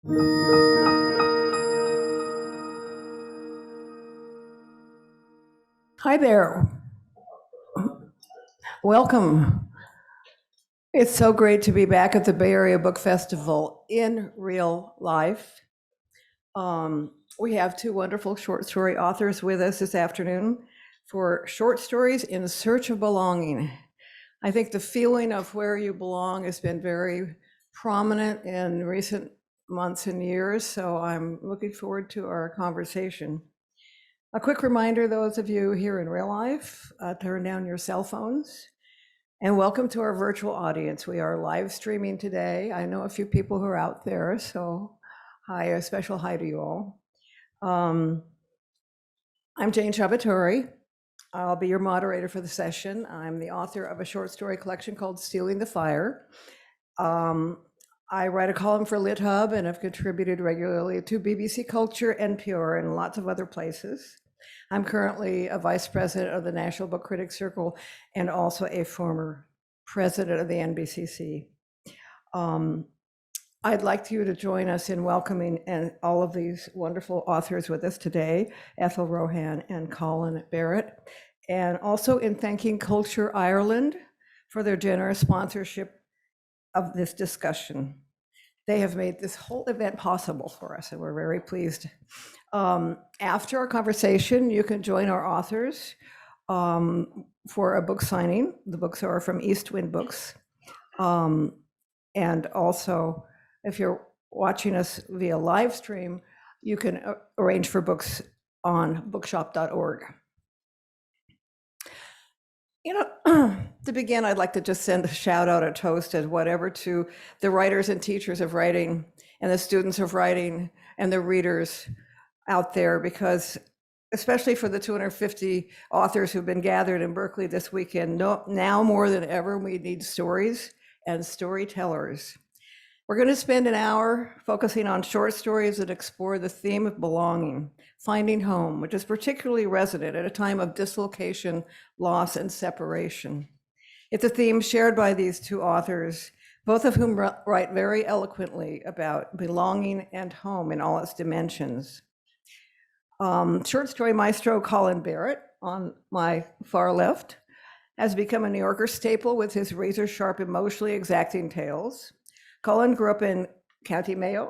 Hi there. Welcome. It's so great to be back at the Bay Area Book Festival in real life. We have two wonderful short story authors with us this afternoon for short stories in search of belonging. I think the feeling of where you belong has been very prominent in recent months and years, so I'm looking forward to our conversation. A quick reminder, those of you here in real life, turn down your cell phones. And welcome to our virtual audience. We are live streaming today. I know a few people who are out there, so hi, a special hi to you all. I'm Jane Ciabattari. I'll be your moderator for the session. I'm the author of a short story collection called Stealing the Fire. I write a column for LitHub and have contributed regularly to BBC Culture, NPR, and lots of other places. I'm currently a vice president of the National Book Critics Circle and also a former president of the NBCC. I'd like you to join us in welcoming all of these wonderful authors with us today, Ethel Rohan and Colin Barrett, and also in thanking Culture Ireland for their generous sponsorship of this discussion. They have made this whole event possible for us, and we're very pleased. After our conversation, you can join our authors for a book signing. The books are from East Wind Books. And also, if you're watching us via live stream, you can arrange for books on bookshop.org. You know, to begin, I'd like to just send a shout out, a toast, and whatever to the writers and teachers of writing and the students of writing and the readers out there, because especially for the 250 authors who've been gathered in Berkeley this weekend, now more than ever, we need stories and storytellers. We're going to spend an hour focusing on short stories that explore the theme of belonging, finding home, which is particularly resonant at a time of dislocation, loss, and separation. It's a theme shared by these two authors, both of whom write very eloquently about belonging and home in all its dimensions. Short story maestro Colin Barrett, on my far left, has become a New Yorker staple with his razor-sharp, emotionally exacting tales. Colin grew up in County Mayo.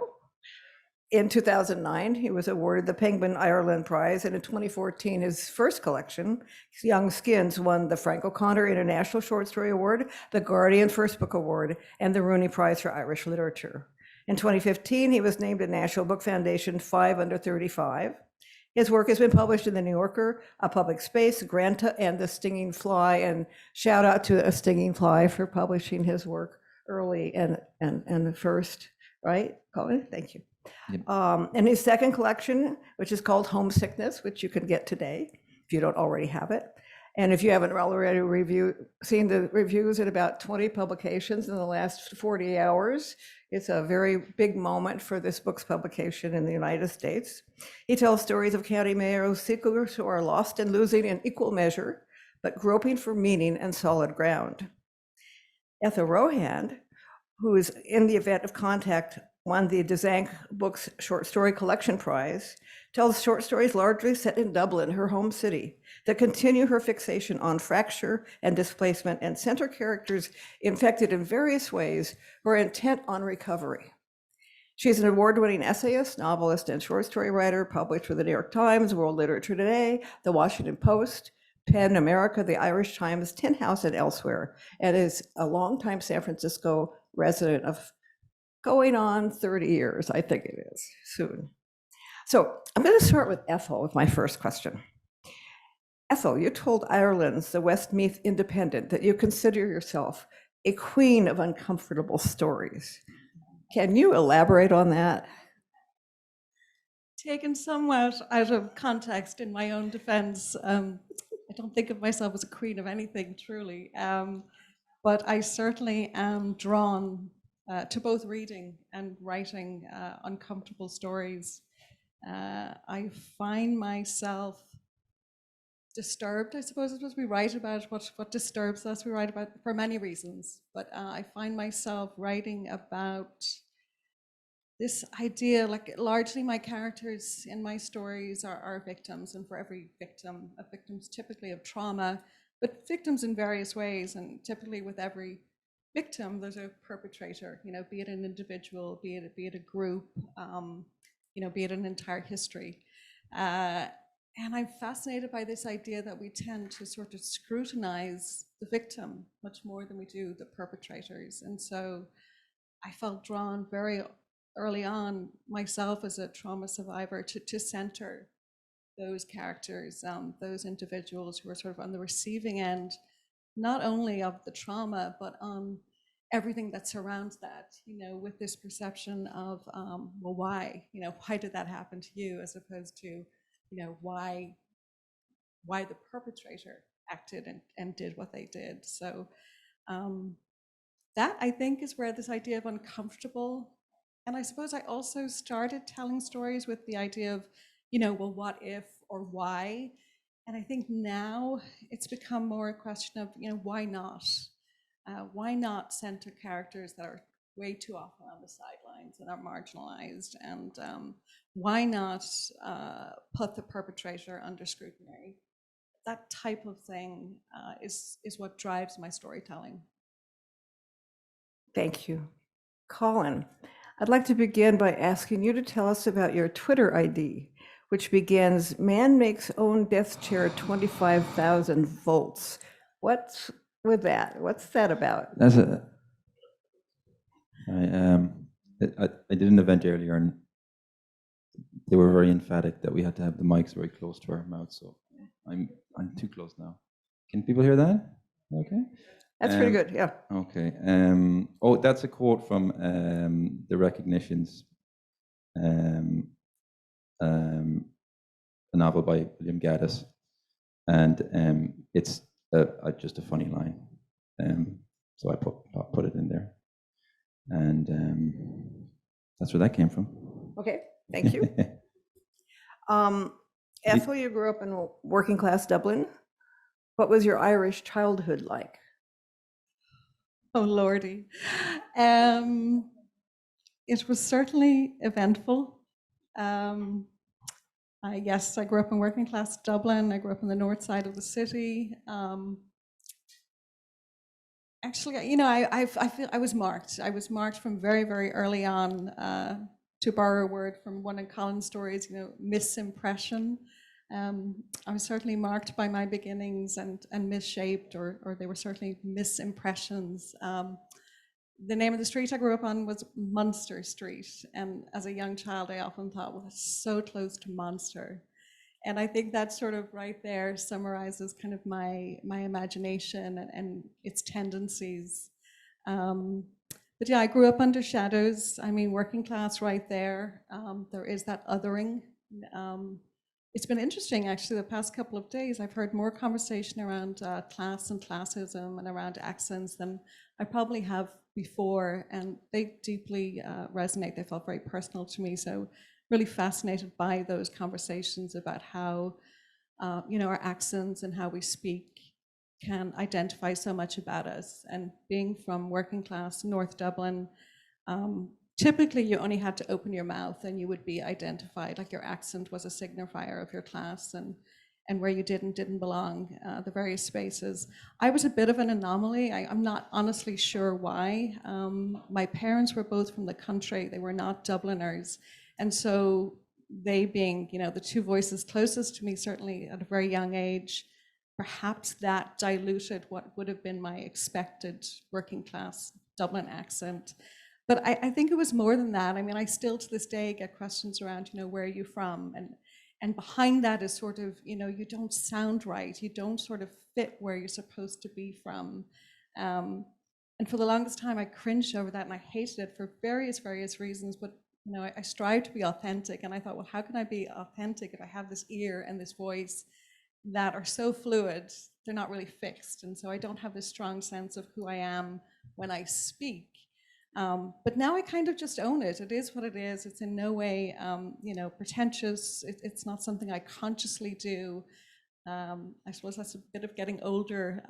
In 2009, he was awarded the Penguin Ireland Prize, and in 2014, his first collection, Young Skins, won the Frank O'Connor International Short Story Award, the Guardian First Book Award, and the Rooney Prize for Irish Literature. In 2015, he was named a National Book Foundation 5 Under 35. His work has been published in The New Yorker, A Public Space, Granta, and The Stinging Fly, and shout out to A Stinging Fly for publishing his work early and the first, right, Colin? Thank you. Yep. And his second collection, which is called Homesickness, which you can get today if you don't already have it. And if you haven't already seen the reviews at about 20 publications in the last 40 hours, it's a very big moment for this book's publication in the United States. He tells stories of County Mayo seekers who are lost and losing in equal measure, but groping for meaning and solid ground. Ethel Rohan, who is in the event of Contact, won the Dzanc Books Short Story Collection Prize, tells short stories largely set in Dublin, her home city, that continue her fixation on fracture and displacement and center characters infected in various ways who are intent on recovery. She's an award-winning essayist, novelist, and short story writer, published with the New York Times, World Literature Today, The Washington Post, PEN America, The Irish Times, Tin House, and elsewhere, and is a longtime San Francisco resident of going on 30 years, I think it is, soon. So I'm going to start with Ethel with my first question. Ethel, you told Ireland's The Westmeath Independent that you consider yourself a queen of uncomfortable stories. Can you elaborate on that? Taken somewhat out of context in my own defense, I don't think of myself as a queen of anything, truly, but I certainly am drawn to both reading and writing uncomfortable stories. I find myself disturbed, I suppose it's supposed to be right about what disturbs us. We write about for many reasons, but I find myself writing about this idea, like largely my characters in my stories are victims, and for every victim, a victim's typically of trauma, but victims in various ways, and typically with every victim, there's a perpetrator, be it an individual, be it a group, be it an entire history. And I'm fascinated by this idea that we tend to sort of scrutinize the victim much more than we do the perpetrators. And so I felt drawn very early on myself as a trauma survivor to center those characters, those individuals who are sort of on the receiving end, not only of the trauma, but on everything that surrounds that, with this perception of, well, why did that happen to you, as opposed to, why the perpetrator acted and did what they did. So that, I think, is where this idea of uncomfortable, and I suppose I also started telling stories with the idea of, well, what if, or why? And I think now it's become more a question of, why not? Why not center characters that are way too often on the sidelines and are marginalized? And why not put the perpetrator under scrutiny? That type of thing is what drives my storytelling. Thank you. Colin, I'd like to begin by asking you to tell us about your Twitter ID, which begins, "Man makes own death chair 25,000 volts." What's with that? What's that about? That's I did an event earlier, and they were very emphatic that we had to have the mics very close to our mouths. So I'm too close now. Can people hear that? Okay. That's pretty good, yeah. Okay. Oh, that's a quote from the Recognitions, a novel by William Gaddis, and it's just a funny line. So I put it in there, and that's where that came from. Okay, thank you. Ethel, you grew up in working class Dublin. What was your Irish childhood like? Oh, Lordy. It was certainly eventful. Yes, I grew up in working class Dublin. I grew up on the north side of the city. Actually, I feel I was marked. I was marked from very, very early on, to borrow a word from one of Colin's stories, misimpression. I was certainly marked by my beginnings and misshaped, or they were certainly misimpressions. The name of the street I grew up on was Munster Street, and as a young child, I often thought, well, it's so close to Monster. And I think that sort of right there summarizes kind of my imagination and its tendencies. But yeah, I grew up under shadows. I mean, working class right there. There is that othering. It's been interesting, actually, the past couple of days. I've heard more conversation around class and classism and around accents than I probably have before, and they deeply resonate. They felt very personal to me. So really fascinated by those conversations about how, our accents and how we speak can identify so much about us. And being from working class North Dublin, typically you only had to open your mouth and you would be identified, like your accent was a signifier of your class and where you didn't belong, the various spaces. I was a bit of an anomaly. I'm not honestly sure why. My parents were both from the country. They were not Dubliners. And so they being, the two voices closest to me, certainly at a very young age, perhaps that diluted what would have been my expected working class Dublin accent. But I think it was more than that. I mean, I still to this day get questions around, where are you from? And behind that is sort of, you don't sound right. You don't sort of fit where you're supposed to be from. And for the longest time, I cringed over that and I hated it for various reasons. But, I strive to be authentic. And I thought, well, how can I be authentic if I have this ear and this voice that are so fluid? They're not really fixed. And so I don't have this strong sense of who I am when I speak. But now I kind of just own it. It is what it is. It's in no way, pretentious. It's not something I consciously do. I suppose that's a bit of getting older,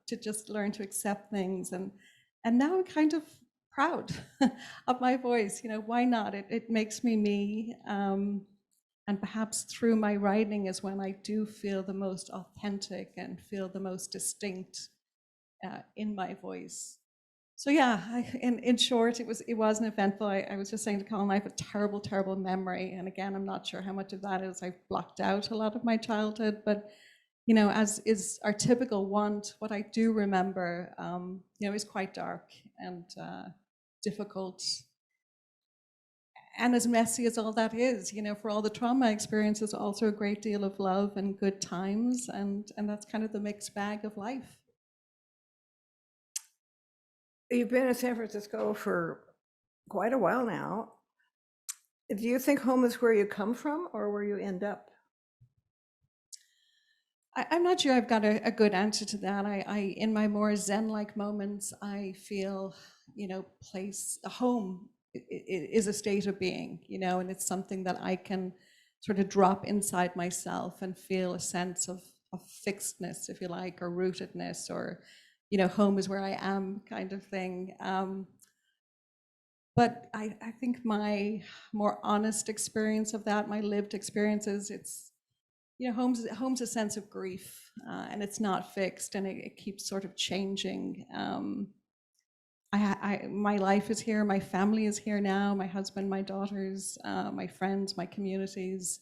to just learn to accept things. And now I'm kind of proud of my voice. Why not? It makes me me. And perhaps through my writing is when I do feel the most authentic and feel the most distinct in my voice. So yeah, in short, it was an eventful. I was just saying to Colin, I have a terrible, terrible memory, and again, I'm not sure how much of that is I've blocked out a lot of my childhood, but as is our typical want, what I do remember, is quite dark and difficult. And as messy as all that is, for all the trauma experiences, also a great deal of love and good times, and that's kind of the mixed bag of life. You've been in San Francisco for quite a while now. Do you think home is where you come from or where you end up? I'm not sure I've got a good answer to that. I in my more Zen-like moments, I feel, a home is a state of being, and it's something that I can sort of drop inside myself and feel a sense of fixedness, if you like, or rootedness, or, home is where I am kind of thing. But I think my more honest experience of that, my lived experiences, it's, home's a sense of grief, and it's not fixed, and it keeps sort of changing. My life is here, my family is here now, my husband, my daughters, my friends, my communities.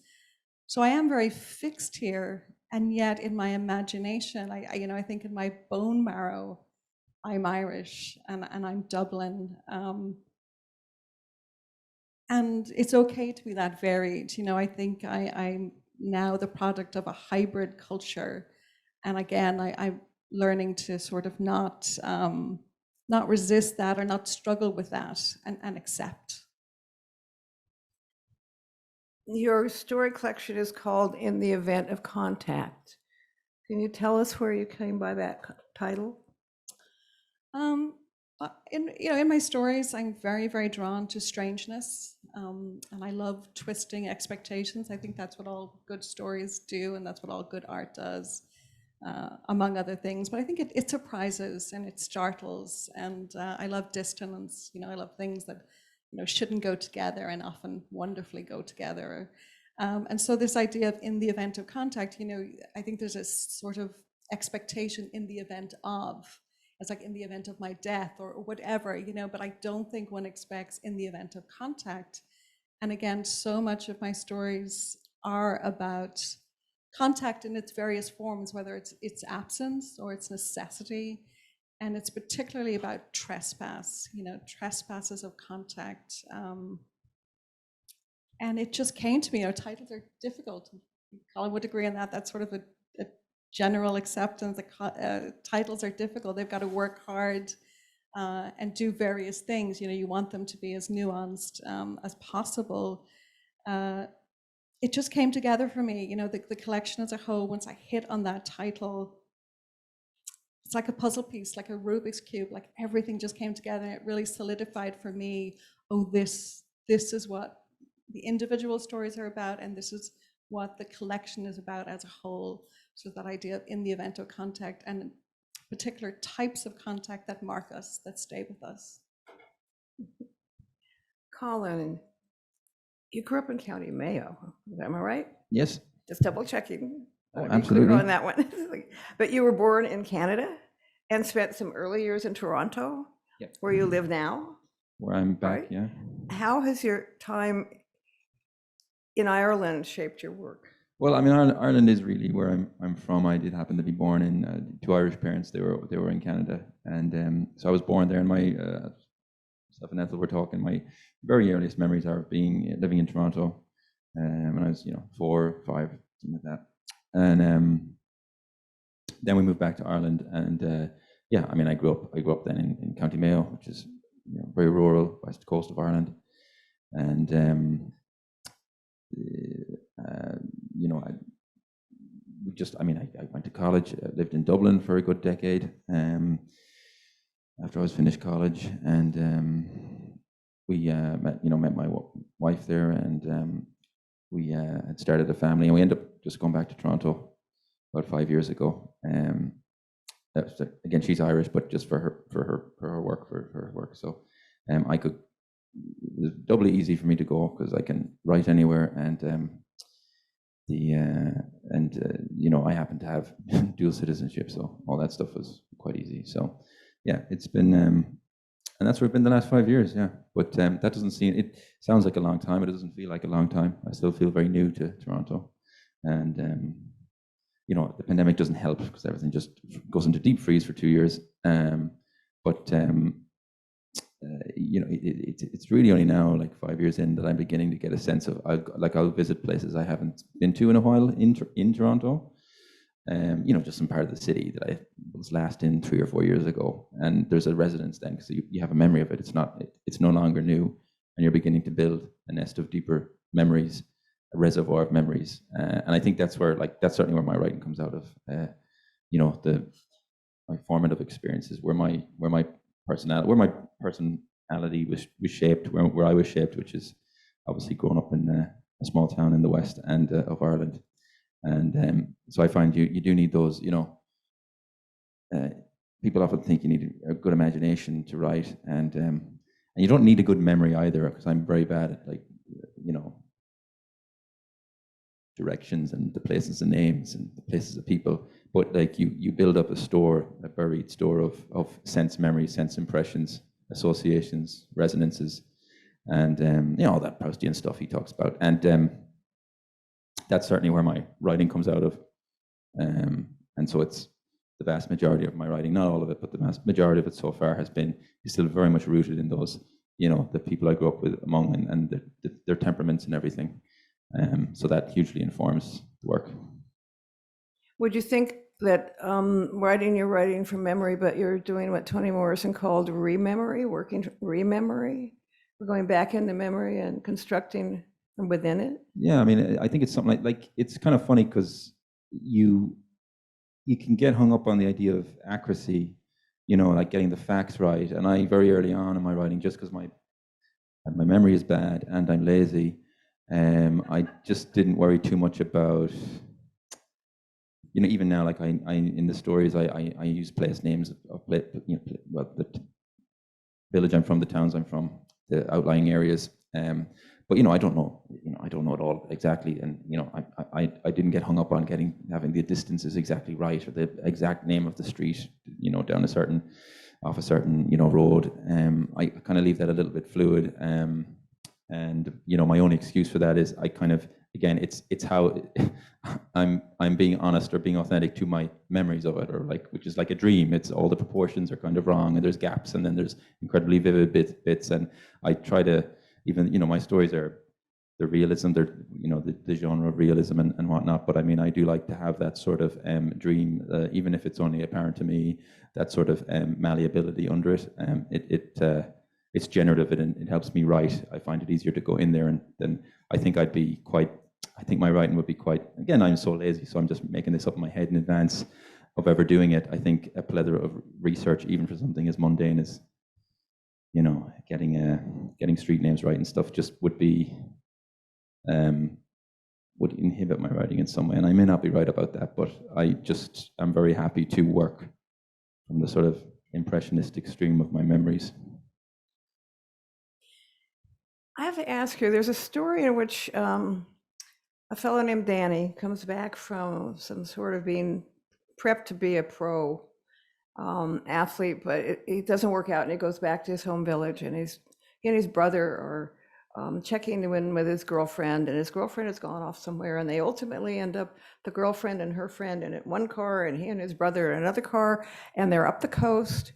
So I am very fixed here, and yet in my imagination, I think in my bone marrow, I'm Irish and I'm Dublin. And it's okay to be that varied. I think I'm now the product of a hybrid culture. And again, I'm learning to sort of not resist that or not struggle with that and accept. Your story collection is called In the Event of Contact. Can you tell us where you came by that title? In my stories, I'm very, very drawn to strangeness, and I love twisting expectations. I think that's what all good stories do, and that's what all good art does, among other things. But I think it surprises and it startles, and I love dissonance. I love things that shouldn't go together and often wonderfully go together. And so this idea of in the event of contact, I think there's a sort of expectation in the event of. It's like in the event of my death or whatever, but I don't think one expects in the event of contact. And again, so much of my stories are about contact in its various forms, whether it's absence or it's necessity. And it's particularly about trespass, trespasses of contact. And it just came to me, titles are difficult. Colin would agree on that. That's sort of a general acceptance. Titles are difficult. They've got to work hard and do various things. You want them to be as nuanced as possible. It just came together for me. The collection as a whole, once I hit on that title, it's like a puzzle piece, like a Rubik's Cube, like everything just came together, and it really solidified for me, this is what the individual stories are about, and this is what the collection is about as a whole. So that idea of in the event of contact and particular types of contact that mark us, that stay with us. Colin, you grew up in County Mayo, am I right? Yes. Just double checking. Oh, Be clear absolutely. on that one. But you were born in Canada and spent some early years in Toronto, Yep. where you live now. Where I'm back, Right. yeah. How has your time in Ireland shaped your work? Well, I mean, Ireland is really where I'm from. I did happen to be born in two Irish parents. They were in Canada, and so I was born there. And my myself and Ethel were talking. My very earliest memories are of living in Toronto when I was 4, 5, something like that. And then we moved back to Ireland, and yeah, I mean, I grew up then in County Mayo, which is very rural, west coast of Ireland, and I went to college. I lived in Dublin for a good decade after I was finished college, and we met my wife there, and we had started a family, and we ended up just going back to Toronto about 5 years ago. Again, she's Irish, but just for her work. So I could, it's doubly easy for me to go because I can write anywhere, and you know, I happen to have dual citizenship, so all that stuff was quite easy. So yeah, it's been, and that's where it's been the last 5 years, yeah. But that doesn't seem, it sounds like a long time, but it doesn't feel like a long time. I still feel very new to Toronto, and you know, the pandemic doesn't help because everything just goes into deep freeze for 2 years. But you know, it's really only now, like 5 years in, that I'm beginning to get a sense of, I'll visit places I haven't been to in a while in Toronto. You know, just some part of the city that I was last in 3 or 4 years ago, and there's a residence then, because you have a memory of it. It's no longer new, and you're beginning to build a nest of deeper memories, a reservoir of memories, and I think that's where, like, that's certainly where my writing comes out of. You know, my formative experiences, where my personality was shaped, where I was shaped, which is obviously growing up in a small town in the west and of Ireland. And so I find you do need those, you know, people often think you need a good imagination to write, and you don't need a good memory either, because I'm very bad at, like, you know, directions and the places and names and the places of people. But like you build up a buried store of sense memories, sense impressions, associations, resonances, and you know, all that Proustian stuff he talks about. And that's certainly where my writing comes out of. And so it's the vast majority of my writing, not all of it, but the vast majority of it so far is still very much rooted in those, you know, the people I grew up with among, and their temperaments and everything. So that hugely informs the work. Would you think that you're writing from memory, but you're doing what Toni Morrison called rememory, We're going back into memory and constructing from within it? Yeah, I mean, I think it's something like it's kind of funny because you can get hung up on the idea of accuracy, you know, like getting the facts right. And I, very early on in my writing, just because my memory is bad and I'm lazy, I just didn't worry too much about, you know, even now, like I in the stories, I use place names of you know, well, the village I'm from, the towns I'm from, the outlying areas. But you know, I don't know it all exactly, and you know, I didn't get hung up on having the distances exactly right, or the exact name of the street, you know, off a certain, you know, road. I kind of leave that a little bit fluid. And you know, my own excuse for that is I kind of, again, it's how I'm being honest or being authentic to my memories of it, or like, which is like a dream. It's all the proportions are kind of wrong, and there's gaps, and then there's incredibly vivid bits, and I try to, even, you know, my stories are the realism, they're, you know, the genre of realism and whatnot, but I mean, I do like to have that sort of dream, even if it's only apparent to me, that sort of malleability under it. It's generative, and it helps me write. I find it easier to go in there, and then I think I think my writing would be quite, again, I'm so lazy, so I'm just making this up in my head in advance of ever doing it. I think a plethora of research, even for something as mundane as, you know, getting street names right and stuff, just would inhibit my writing in some way. And I may not be right about that, but I'm very happy to work from the sort of impressionistic stream of my memories. I have to ask you, there's a story in which a fellow named Danny comes back from some sort of being prepped to be a pro athlete, but it doesn't work out, and he goes back to his home village, and he and his brother are checking in with his girlfriend, and his girlfriend has gone off somewhere, and they ultimately end up, the girlfriend and her friend, in one car, and he and his brother in another car, and they're up the coast,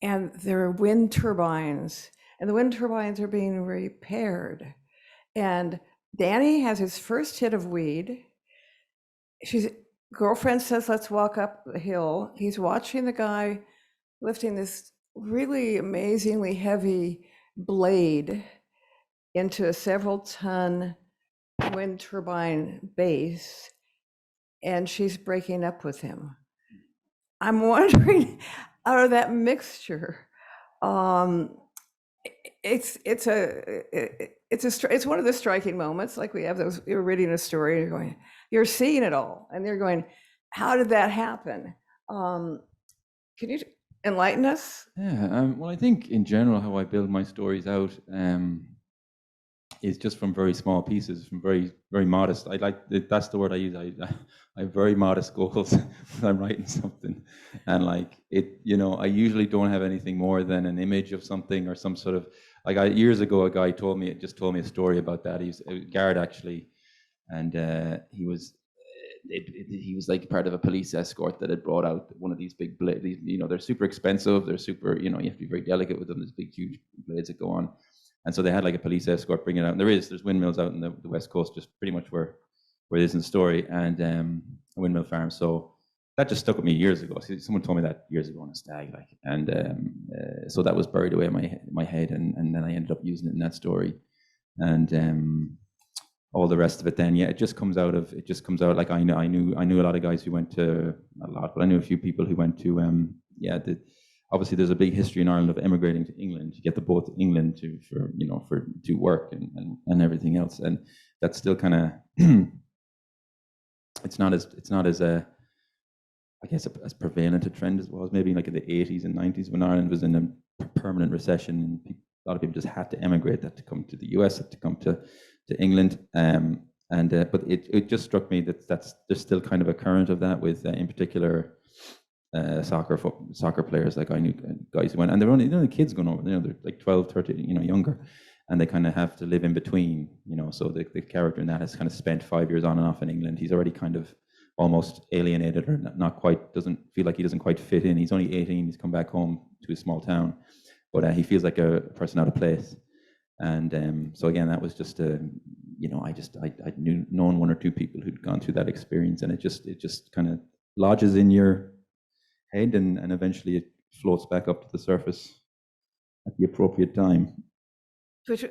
and there are wind turbines, and the wind turbines are being repaired, and Danny has his first hit of weed. His girlfriend says, let's walk up the hill. He's watching the guy lifting this really amazingly heavy blade into a several-ton wind turbine base, and she's breaking up with him. I'm wondering, out of that mixture, it's one of the striking moments. Like, we have those, you're reading a story, and you're seeing it all, and you're going, how did that happen? Can you enlighten us? Yeah, well, I think in general how I build my stories out is just from very small pieces, from very, very modest. That's the word I use. I have very modest goals when I'm writing something, and like it, I usually don't have anything more than an image of something or some sort of years ago a guy told me a story about that. He was a guard actually, and he was like part of a police escort that had brought out one of these big blades. They're super expensive. They're super, you have to be very delicate with them. There's big, huge blades that go on. And so they had like a police escort bring it out. And there's windmills out in the West Coast, just pretty much where it is in the story, and a windmill farm. So that just stuck with me years ago. So someone told me that years ago on a stag, so that was buried away in my head, and then I ended up using it in that story. And all the rest of it, then it just comes out. Like I knew a lot of guys who went to, not a lot, but I knew a few people who went to obviously there's a big history in Ireland of emigrating to England to get the boat to England to work and everything else, and that's still kind of it's not as I guess as prevalent a trend as it was maybe like in the 80s and 90s when Ireland was in a permanent recession, and a lot of people just had to emigrate, that to come to the US, to come to England, but it just struck me that there's still kind of a current of that with in particular soccer players. Like I knew guys who went, and they're only the kids going over, they're like 12, 13, younger, and they kind of have to live in between, so the character in that has kind of spent 5 years on and off in England. He's already kind of almost alienated, or not quite, doesn't feel like he doesn't quite fit in. He's only 18, he's come back home to a small town, but he feels like a person out of place. And so again, that was just I'd known one or two people who'd gone through that experience, and it just kind of lodges in your head, and eventually it floats back up to the surface at the appropriate time. Which,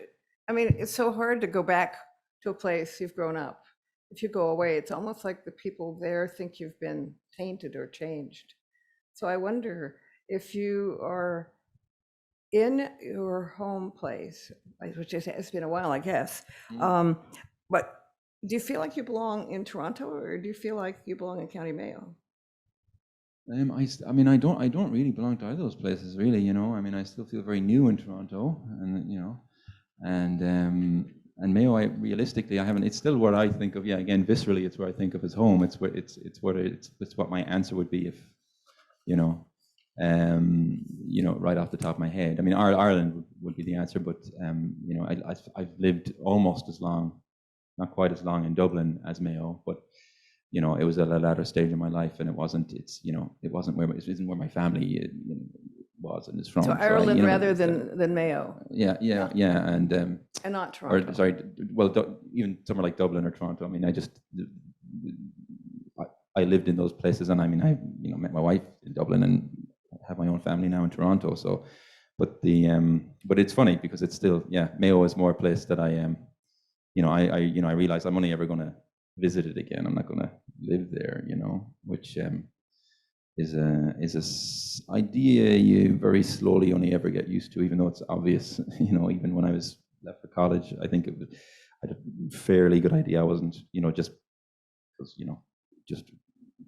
I mean, it's so hard to go back to a place you've grown up. If you go away, it's almost like the people there think you've been tainted or changed. So I wonder if you are in your home place, which it's been a while, I guess, but do you feel like you belong in Toronto, or do you feel like you belong in County Mayo? I mean, I don't really belong to either of those places, really. I mean, I still feel very new in Toronto, and Mayo. Realistically, I haven't. It's still what I think of. Yeah, again, viscerally, it's where I think of as home. It's what my answer would be if, right off the top of my head. I mean, Ireland would be the answer, but I've lived almost as long, not quite as long in Dublin as Mayo, but it was at a latter stage in my life, and it wasn't where my family was and is from. So Ireland rather than Mayo. Yeah, and not Toronto. Or sorry, well, even somewhere like Dublin or Toronto. I mean, I lived in those places, and I mean, I met my wife in Dublin and have my own family now in Toronto. So, but it's funny because it's still, Mayo is more a place that I I realize I'm only ever going to visit it again. I'm not going to live there, which is a idea you very slowly only ever get used to, even though it's obvious. Even when I was left for college, I think I had a fairly good idea. I wasn't, just because, just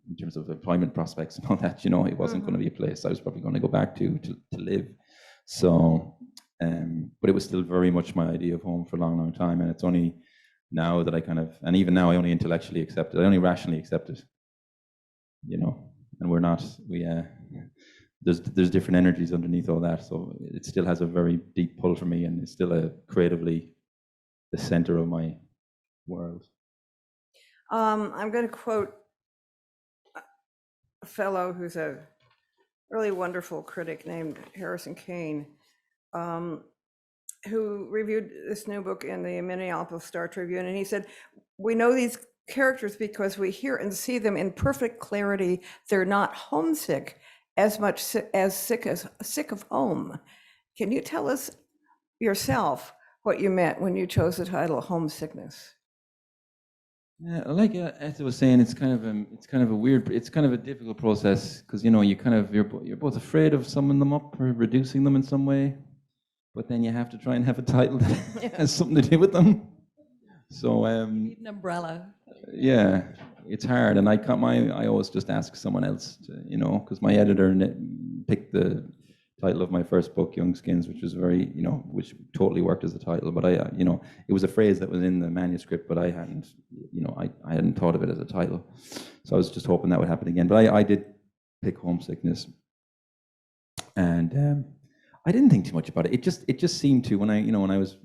in terms of employment prospects and all that, it wasn't going to be a place I was probably going to go back to live. So, but it was still very much my idea of home for a long, long time, and it's only now that I and even now I only intellectually accept it. I only rationally accept it, and there's different energies underneath all that. So it still has a very deep pull for me, and it's still creatively the center of my world. I'm going to quote a fellow who's a really wonderful critic named Harrison Kane, who reviewed this new book in the Minneapolis Star Tribune, and he said, "We know these characters because we hear and see them in perfect clarity. They're not homesick as much as sick of home." Can you tell us yourself what you meant when you chose the title Homesickness? Yeah, like Ethel was saying, it's kind of a difficult process because you're both afraid of summing them up or reducing them in some way, but then you have to try and have a title that has something to do with them. So you need an umbrella. Yeah, it's hard, and I always just ask someone else to, because my editor picked the title of my first book, Young Skins, which was very, which totally worked as a title. But it was a phrase that was in the manuscript, but I hadn't, I hadn't thought of it as a title. So I was just hoping that would happen again. But I did pick Homesickness, and I didn't think too much about it. It just seemed to, when I was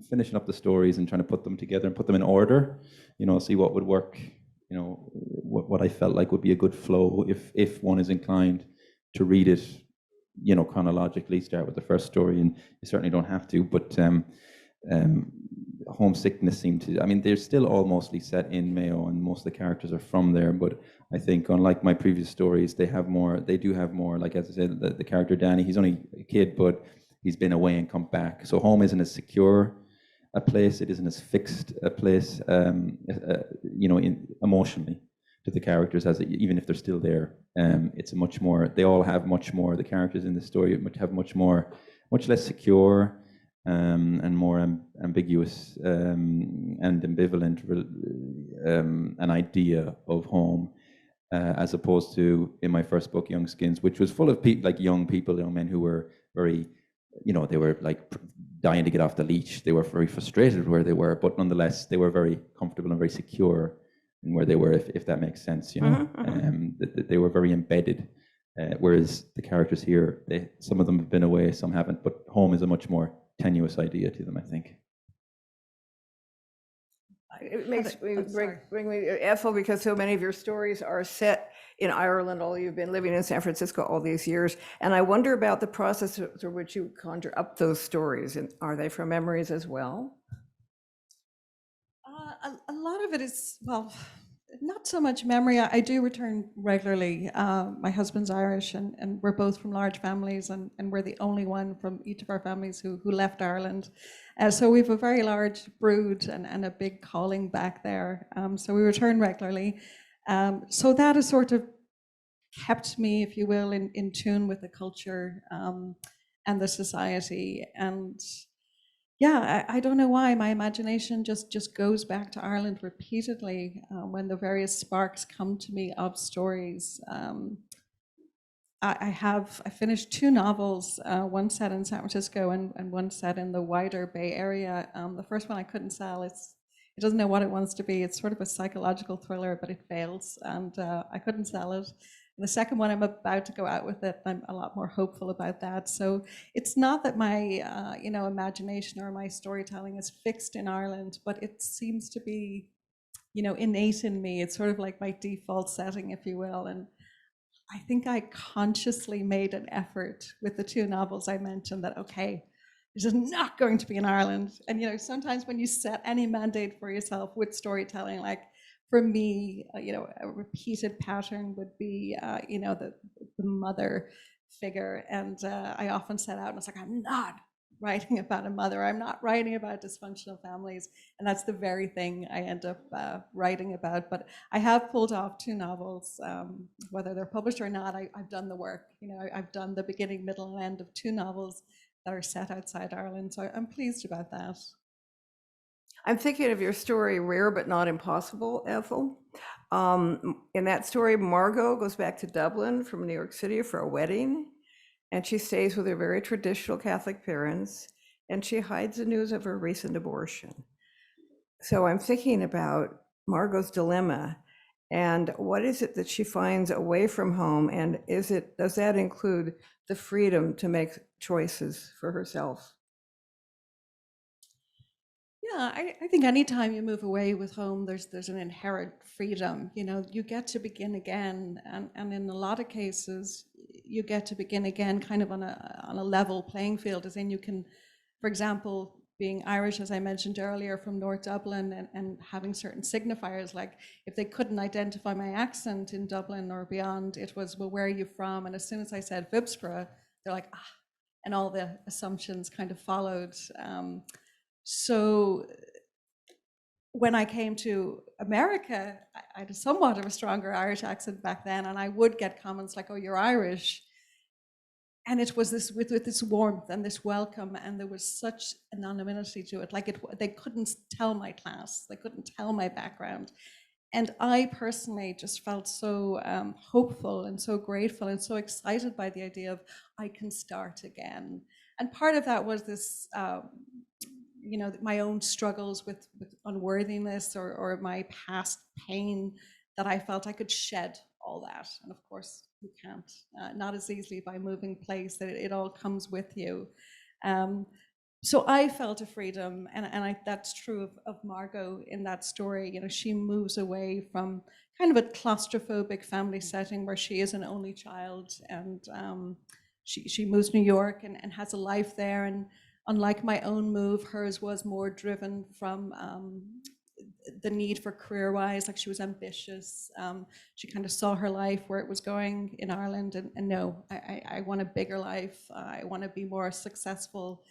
finishing up the stories and trying to put them together and put them in order, see what would work, what I felt like would be a good flow if one is inclined to read it, chronologically, start with the first story, and you certainly don't have to, but Homesickness seemed to, they're still all mostly set in Mayo, and most of the characters are from there, but I think, unlike my previous stories, they do have more, like, as I said, the character Danny, he's only a kid, but he's been away and come back, so home isn't as secure a place, it isn't as fixed a place, emotionally, to the characters, even if they're still there. It's a much more, they all have much more, the characters in the story have much less secure and more ambiguous and ambivalent an idea of home, as opposed to in my first book, Young Skins, which was full of young people, young men who were very, they were like dying to get off the leash. They were very frustrated where they were, but nonetheless, they were very comfortable and very secure in where they were, if that makes sense, they were very embedded, whereas the characters here, some of them have been away, some haven't, but home is a much more tenuous idea to them, I think. It makes me bring me Ethel, because so many of your stories are set in Ireland, although you've been living in San Francisco all these years, and I wonder about the process through which you conjure up those stories, and are they from memories as well? A lot of it is, well, not so much memory. I do return regularly. My husband's Irish, and we're both from large families, and we're the only one from each of our families who left Ireland. So we have a very large brood and a big calling back there. So we return regularly. So that has sort of kept me, if you will, in tune with the culture and the society. And yeah, I don't know why my imagination just goes back to Ireland repeatedly when the various sparks come to me of stories. I finished 2 novels, one set in San Francisco and one set in the wider Bay Area. The first one I couldn't sell. It doesn't know what it wants to be. It's sort of a psychological thriller, but it fails, and I couldn't sell it. And the second one, I'm about to go out with it. I'm a lot more hopeful about that. So it's not that my imagination or my storytelling is fixed in Ireland, but it seems to be innate in me. It's sort of like my default setting, if you will. And I think I consciously made an effort with the 2 novels I mentioned that, okay, this is not going to be in Ireland. And sometimes when you set any mandate for yourself with storytelling, like for me, a repeated pattern would be, the mother figure. And I often set out and it's like, I'm not writing about a mother. I'm not writing about dysfunctional families. And that's the very thing I end up writing about. But I have pulled off 2 novels, whether they're published or not. I've done the work. I've done the beginning, middle, and end of 2 novels that are set outside Ireland. So I'm pleased about that. I'm thinking of your story, Rare But Not Impossible, Ethel. In that story, Margot goes back to Dublin from New York City for a wedding, and she stays with her very traditional Catholic parents, and she hides the news of her recent abortion. So I'm thinking about Margot's dilemma, and what is it that she finds away from home, and does that include the freedom to make choices for herself? Yeah, I think anytime you move away with home, there's an inherent freedom. You get to begin again, and in a lot of cases, you get to begin again kind of on a level playing field, as in you can, for example, being Irish, as I mentioned earlier, from North Dublin, and having certain signifiers, like if they couldn't identify my accent in Dublin or beyond, it was, well, where are you from? And as soon as I said Vibspra, they're like, ah, and all the assumptions kind of followed. So when I came to America, I had somewhat of a stronger Irish accent back then, and I would get comments like, oh, you're Irish. And it was this with this warmth and this welcome, and there was such anonymity to it. Like they couldn't tell my class, they couldn't tell my background. And I personally just felt so hopeful and so grateful and so excited by the idea of I can start again. And part of that was this, my own struggles with unworthiness or my past pain, that I felt I could shed all that. And of course, you can't, not as easily by moving place, that it all comes with you. So I felt a freedom, and that's true of Margot in that story. She moves away from kind of a claustrophobic family setting where she is an only child, and she moves to New York and has a life there. And unlike my own move, hers was more driven from the need for career-wise. Like, she was ambitious. She kind of saw her life where it was going in Ireland, and no, I want a bigger life. I want to be more successful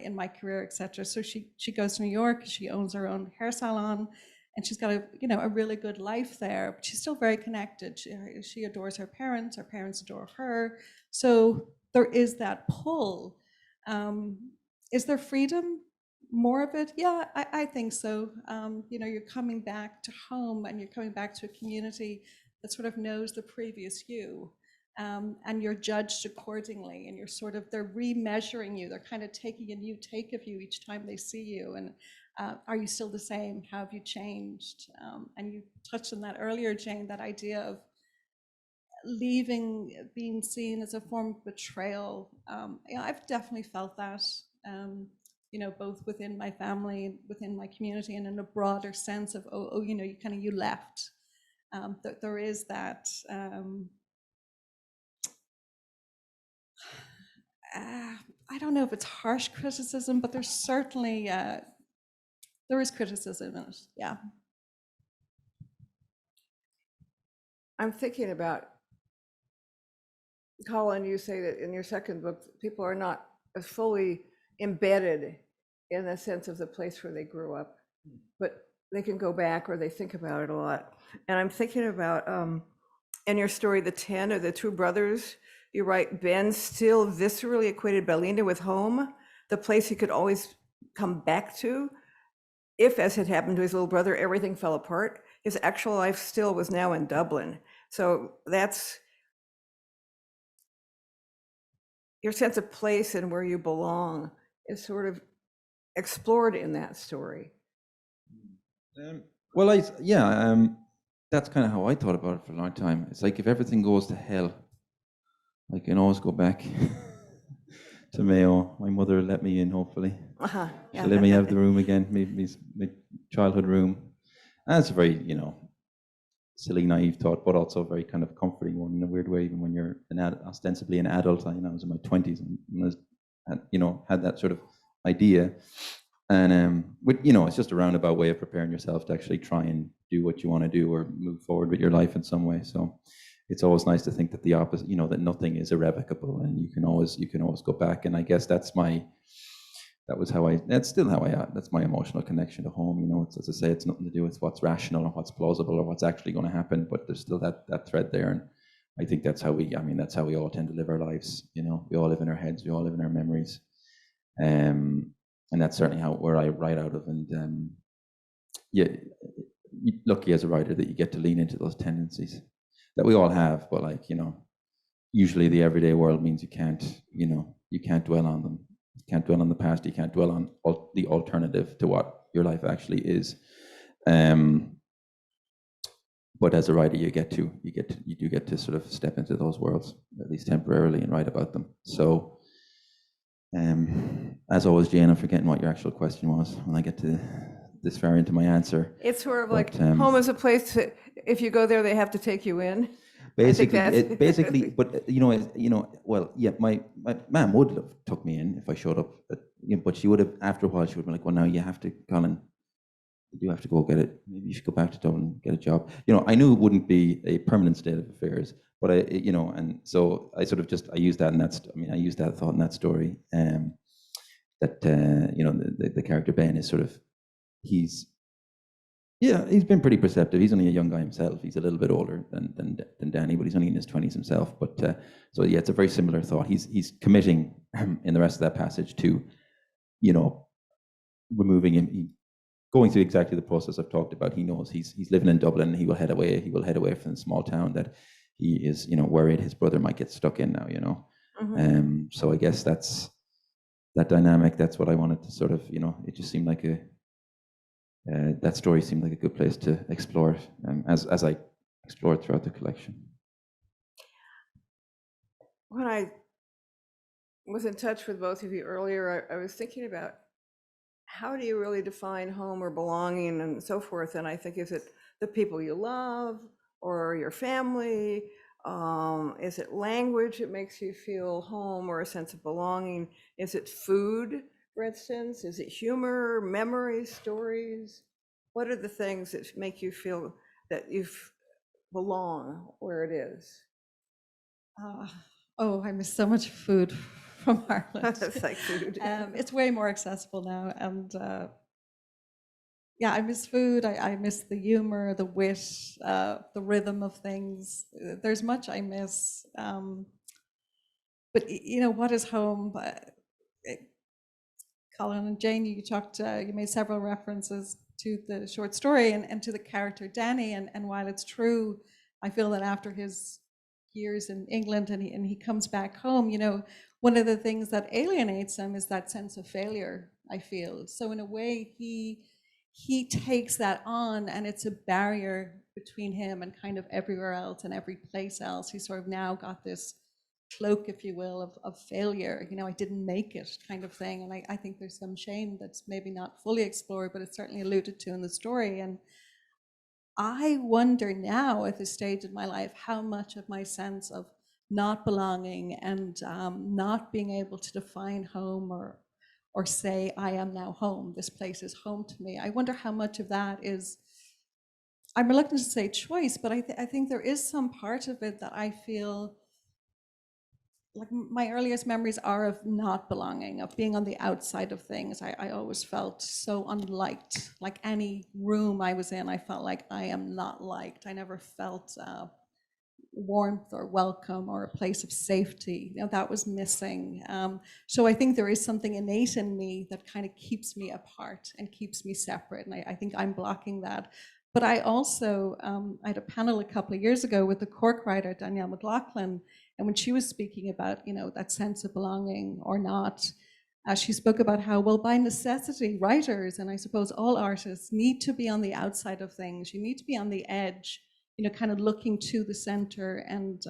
in my career, etc. So she goes to New York. She owns her own hair salon, and she's got a really good life there. But she's still very connected. She adores her parents. Her parents adore her. So there is that pull. Is there freedom? More of it? Yeah, I think so. You're coming back to home, and you're coming back to a community that sort of knows the previous you. And you're judged accordingly, and they're remeasuring you. They're kind of taking a new take of you each time they see you. And are you still the same? How have you changed? And you touched on that earlier, Jane, that idea of leaving being seen as a form of betrayal. I've definitely felt that, both within my family, within my community, and in a broader sense of, you left. There is that. I don't know if it's harsh criticism, but there's certainly there is criticism in it. Yeah. I'm thinking about, Colin, you say that in your second book, people are not as fully embedded in the sense of the place where they grew up, but they can go back, or they think about it a lot. And I'm thinking about, in your story, the 10 or the two brothers, you write, Ben still viscerally equated Ballina with home, the place he could always come back to. If, as had happened to his little brother, everything fell apart, his actual life still was now in Dublin. So that's your sense of place and where you belong is sort of explored in that story. That's kind of how I thought about it for a long time. It's like, if everything goes to hell, I can always go back to Mayo. My mother let me in, hopefully. Yeah. She'll let me have the room again, my childhood room. And it's a very, silly, naive thought, but also a very kind of comforting one in a weird way, even when you're ostensibly an adult. I was in my 20s and had that sort of idea. And it's just a roundabout way of preparing yourself to actually try and do what you want to do or move forward with your life in some way. So it's always nice to think that the opposite, that nothing is irrevocable, and you can always go back. And I guess that's my emotional connection to home. It's, as I say, it's nothing to do with what's rational or what's plausible or what's actually going to happen, but there's still that thread there. And I think that's how we all tend to live our lives. We all live in our heads, we all live in our memories. And that's certainly where I write out of. And you're lucky as a writer that you get to lean into those tendencies that we all have, but usually the everyday world means you can't dwell on them. You can't dwell on the past. You can't dwell on the alternative to what your life actually is. But as a writer, you do get to sort of step into those worlds, at least temporarily, and write about them. So, as always, Jane, I'm forgetting what your actual question was when I get to this far into my answer. It's sort of like home is a place that if you go there, they have to take you in. Basically, but my mom would have took me in if I showed up, but she would have, after a while, she would be like, well, now you have to, Colin, you do have to go get it. Maybe you should go back to Dublin and get a job. I knew it wouldn't be a permanent state of affairs, but and so I sort of I used that, and I used that thought in that story, that the character Ben is sort of, he's been pretty perceptive. He's only a young guy himself. He's a little bit older than Danny, but he's only in his 20s himself. But it's a very similar thought. He's committing in the rest of that passage to, removing him. going through exactly the process I've talked about. He knows he's living in Dublin. He will head away. He will head away from the small town that he is, worried his brother might get stuck in now. So I guess that's that dynamic. That's what I wanted to sort of, it just seemed like that story seemed like a good place to explore it, as I explored throughout the collection. When I was in touch with both of you earlier, I was thinking about how do you really define home or belonging and so forth? And I think, is it the people you love or your family? Is it language that makes you feel home or a sense of belonging? Is it food, for instance? Is it humor, memories, stories? What are the things that make you feel that you belong where it is? I miss so much food from Ireland. It's like food. It's way more accessible now, and I miss food. I miss the humor, the wit, the rhythm of things. There's much I miss. But what is home? Colin and Jane, you made several references to the short story and to the character Danny, and while it's true, I feel that after his years in England and he comes back home, one of the things that alienates him is that sense of failure, I feel. So in a way, he takes that on, and it's a barrier between him and kind of everywhere else and every place else. He's sort of now got this cloak, if you will, of failure. I didn't make it kind of thing. And I think there's some shame that's maybe not fully explored, but it's certainly alluded to in the story. And I wonder now, at this stage in my life, how much of my sense of not belonging and not being able to define home or say, I am now home, this place is home to me. I wonder how much of that is, I'm reluctant to say choice, but I think there is some part of it that I feel like my earliest memories are of not belonging, of being on the outside of things. I always felt so unliked. Like any room I was in, I felt like I am not liked. I never felt warmth or welcome or a place of safety. That was missing. So I think there is something innate in me that kind of keeps me apart and keeps me separate. And I think I'm blocking that. But I also, I had a panel a couple of years ago with the Cork writer, Danielle Mclachlan, and when she was speaking about, that sense of belonging or not, she spoke about how, well, by necessity, writers, and I suppose all artists, need to be on the outside of things. You need to be on the edge, kind of looking to the center and,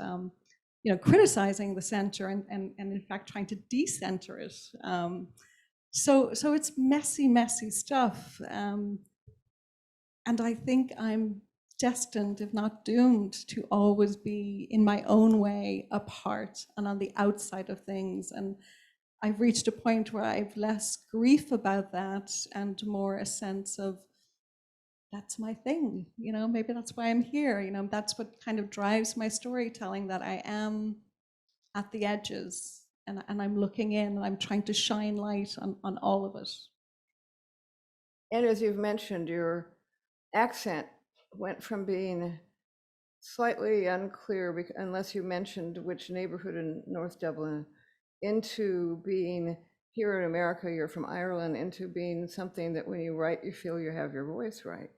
criticizing the center and in fact trying to decenter it. So it's messy, messy stuff. And I think I'm destined, if not doomed, to always be in my own way apart and on the outside of things. And I've reached a point where I've less grief about that and more a sense of, that's my thing, maybe that's why I'm here. That's what kind of drives my storytelling, that I am at the edges and I'm looking in and I'm trying to shine light on all of it. And as you've mentioned, your accent went from being slightly unclear, unless you mentioned which neighborhood in North Dublin, into being, here in America, you're from Ireland, into being something that when you write, you feel you have your voice right.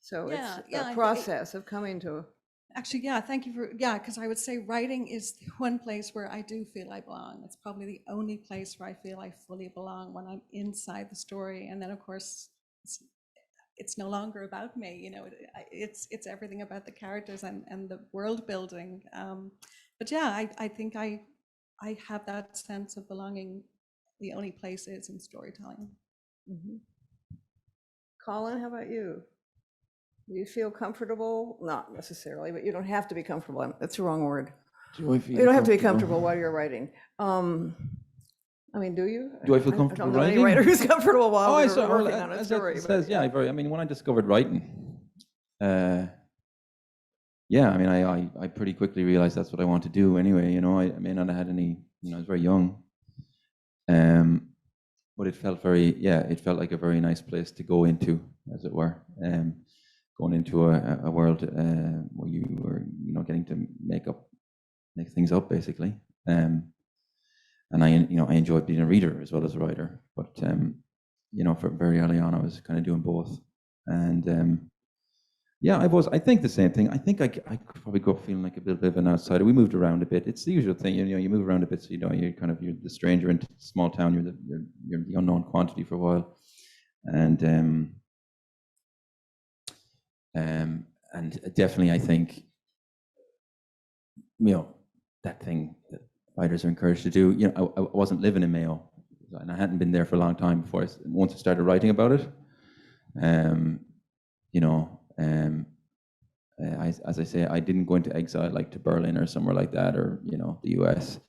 So it's a process of coming to. Actually, thank you because I would say writing is the one place where I do feel I belong. It's probably the only place where I feel I fully belong, when I'm inside the story. And then, of course, it's no longer about me, it's everything about the characters and the world building. But I think I have that sense of belonging. The only place is in storytelling. Mm-hmm. Colin, how about you? Do you feel comfortable? Not necessarily, but you don't have to be comfortable. That's the wrong word. You don't have to be comfortable while you're writing. Do you? Do I feel comfortable writing? I don't know any writer who's comfortable while they're working on a story. When I discovered writing, I pretty quickly realized that's what I want to do anyway. I may not have had any, I was very young. But it felt it felt like a very nice place to go into, as it were. Going into a world where you were, getting to make things up, basically. And I enjoyed being a reader as well as a writer. But you know, for very early on, I was kind of doing both. And yeah, I think the same thing. I think I could probably go feeling like a little bit of an outsider. We moved around a bit. It's the usual thing, you know, you move around a bit, so you know, you're the stranger in a small town, you're the unknown quantity for a while. And definitely I think, you know, that thing that writers are encouraged to do, you know, I wasn't living in Mayo, and I hadn't been there for a long time before once I started writing about it. You know, as I say, I didn't go into exile like to Berlin or somewhere like that, or, you know, the US.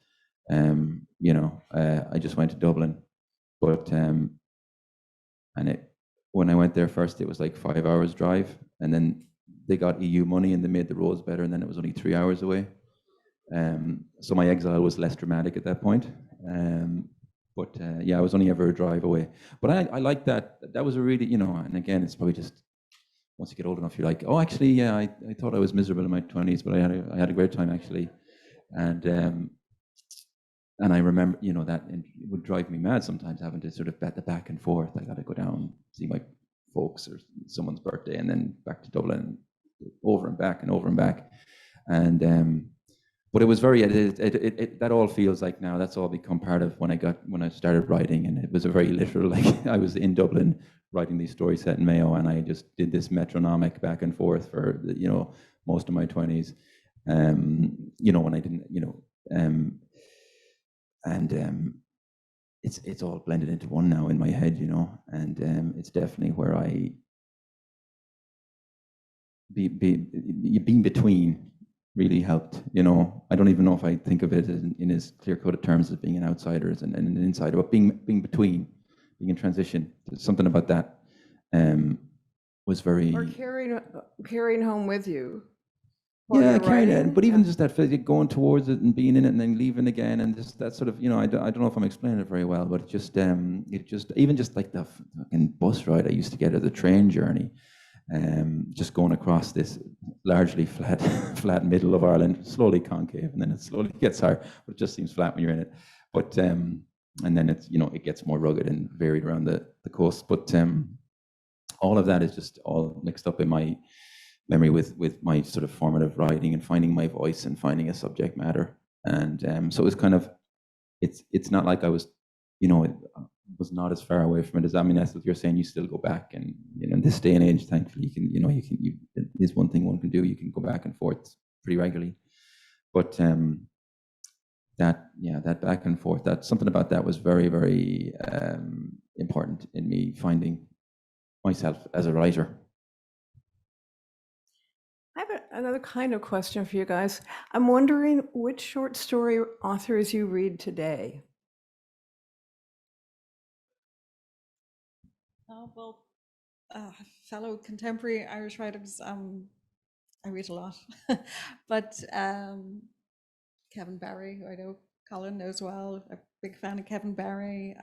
You know, I just went to Dublin, but when I went there first, it was like 5 hours drive, and then they got EU money and they made the roads better, and then it was only 3 hours away. So my exile was less dramatic at that point. But yeah, I was only ever a drive away. But I like that. That was a really, you know, and again, it's probably just, once you get old enough, you're like, oh, actually, yeah, I thought I was miserable in my 20s, but I had a great time, actually. And I remember, you know, that it would drive me mad sometimes, having to sort of bet the back and forth. I got to go down, see my folks or someone's birthday, and then back to Dublin, over and back and over and back. And but it was very, that all feels like now that's all become part of when I started writing, and it was a very literal, like I was in Dublin writing these stories set in Mayo, and I just did this metronomic back and forth for, you know, most of my 20s. You know, when I didn't, you know, and it's all blended into one now in my head, you know, and it's definitely where I being between really helped, you know. I don't even know if I think of it in as clear-coded terms as being an outsider and an insider, but being between, being in transition. There's something about that was very... Or carrying home with you. Yeah, carrying it, but even just that going towards it and being in it and then leaving again, and just that sort of, you know, I don't know if I'm explaining it very well, but it just even just like the fucking bus ride I used to get, or the train journey, just going across this largely flat middle of Ireland, slowly concave, and then it slowly gets higher, but it just seems flat when you're in it. But and then it's, you know, it gets more rugged and varied around the coast. But all of that is just all mixed up in my memory with my sort of formative writing and finding my voice and finding a subject matter. And so it was kind of, it's not like I was, you know, it was not as far away from it as, I mean, that's what you're saying, you still go back, and, you know, in this day and age, thankfully, you can, you know, it is one thing one can do, you can go back and forth pretty regularly. But that back and forth, that something about that was very, very important in me finding myself as a writer. I have another kind of question for you guys. I'm wondering which short story authors you read today. Well, fellow contemporary Irish writers, I read a lot, but Kevin Barry, who I know Colin knows well, a big fan of Kevin Barry,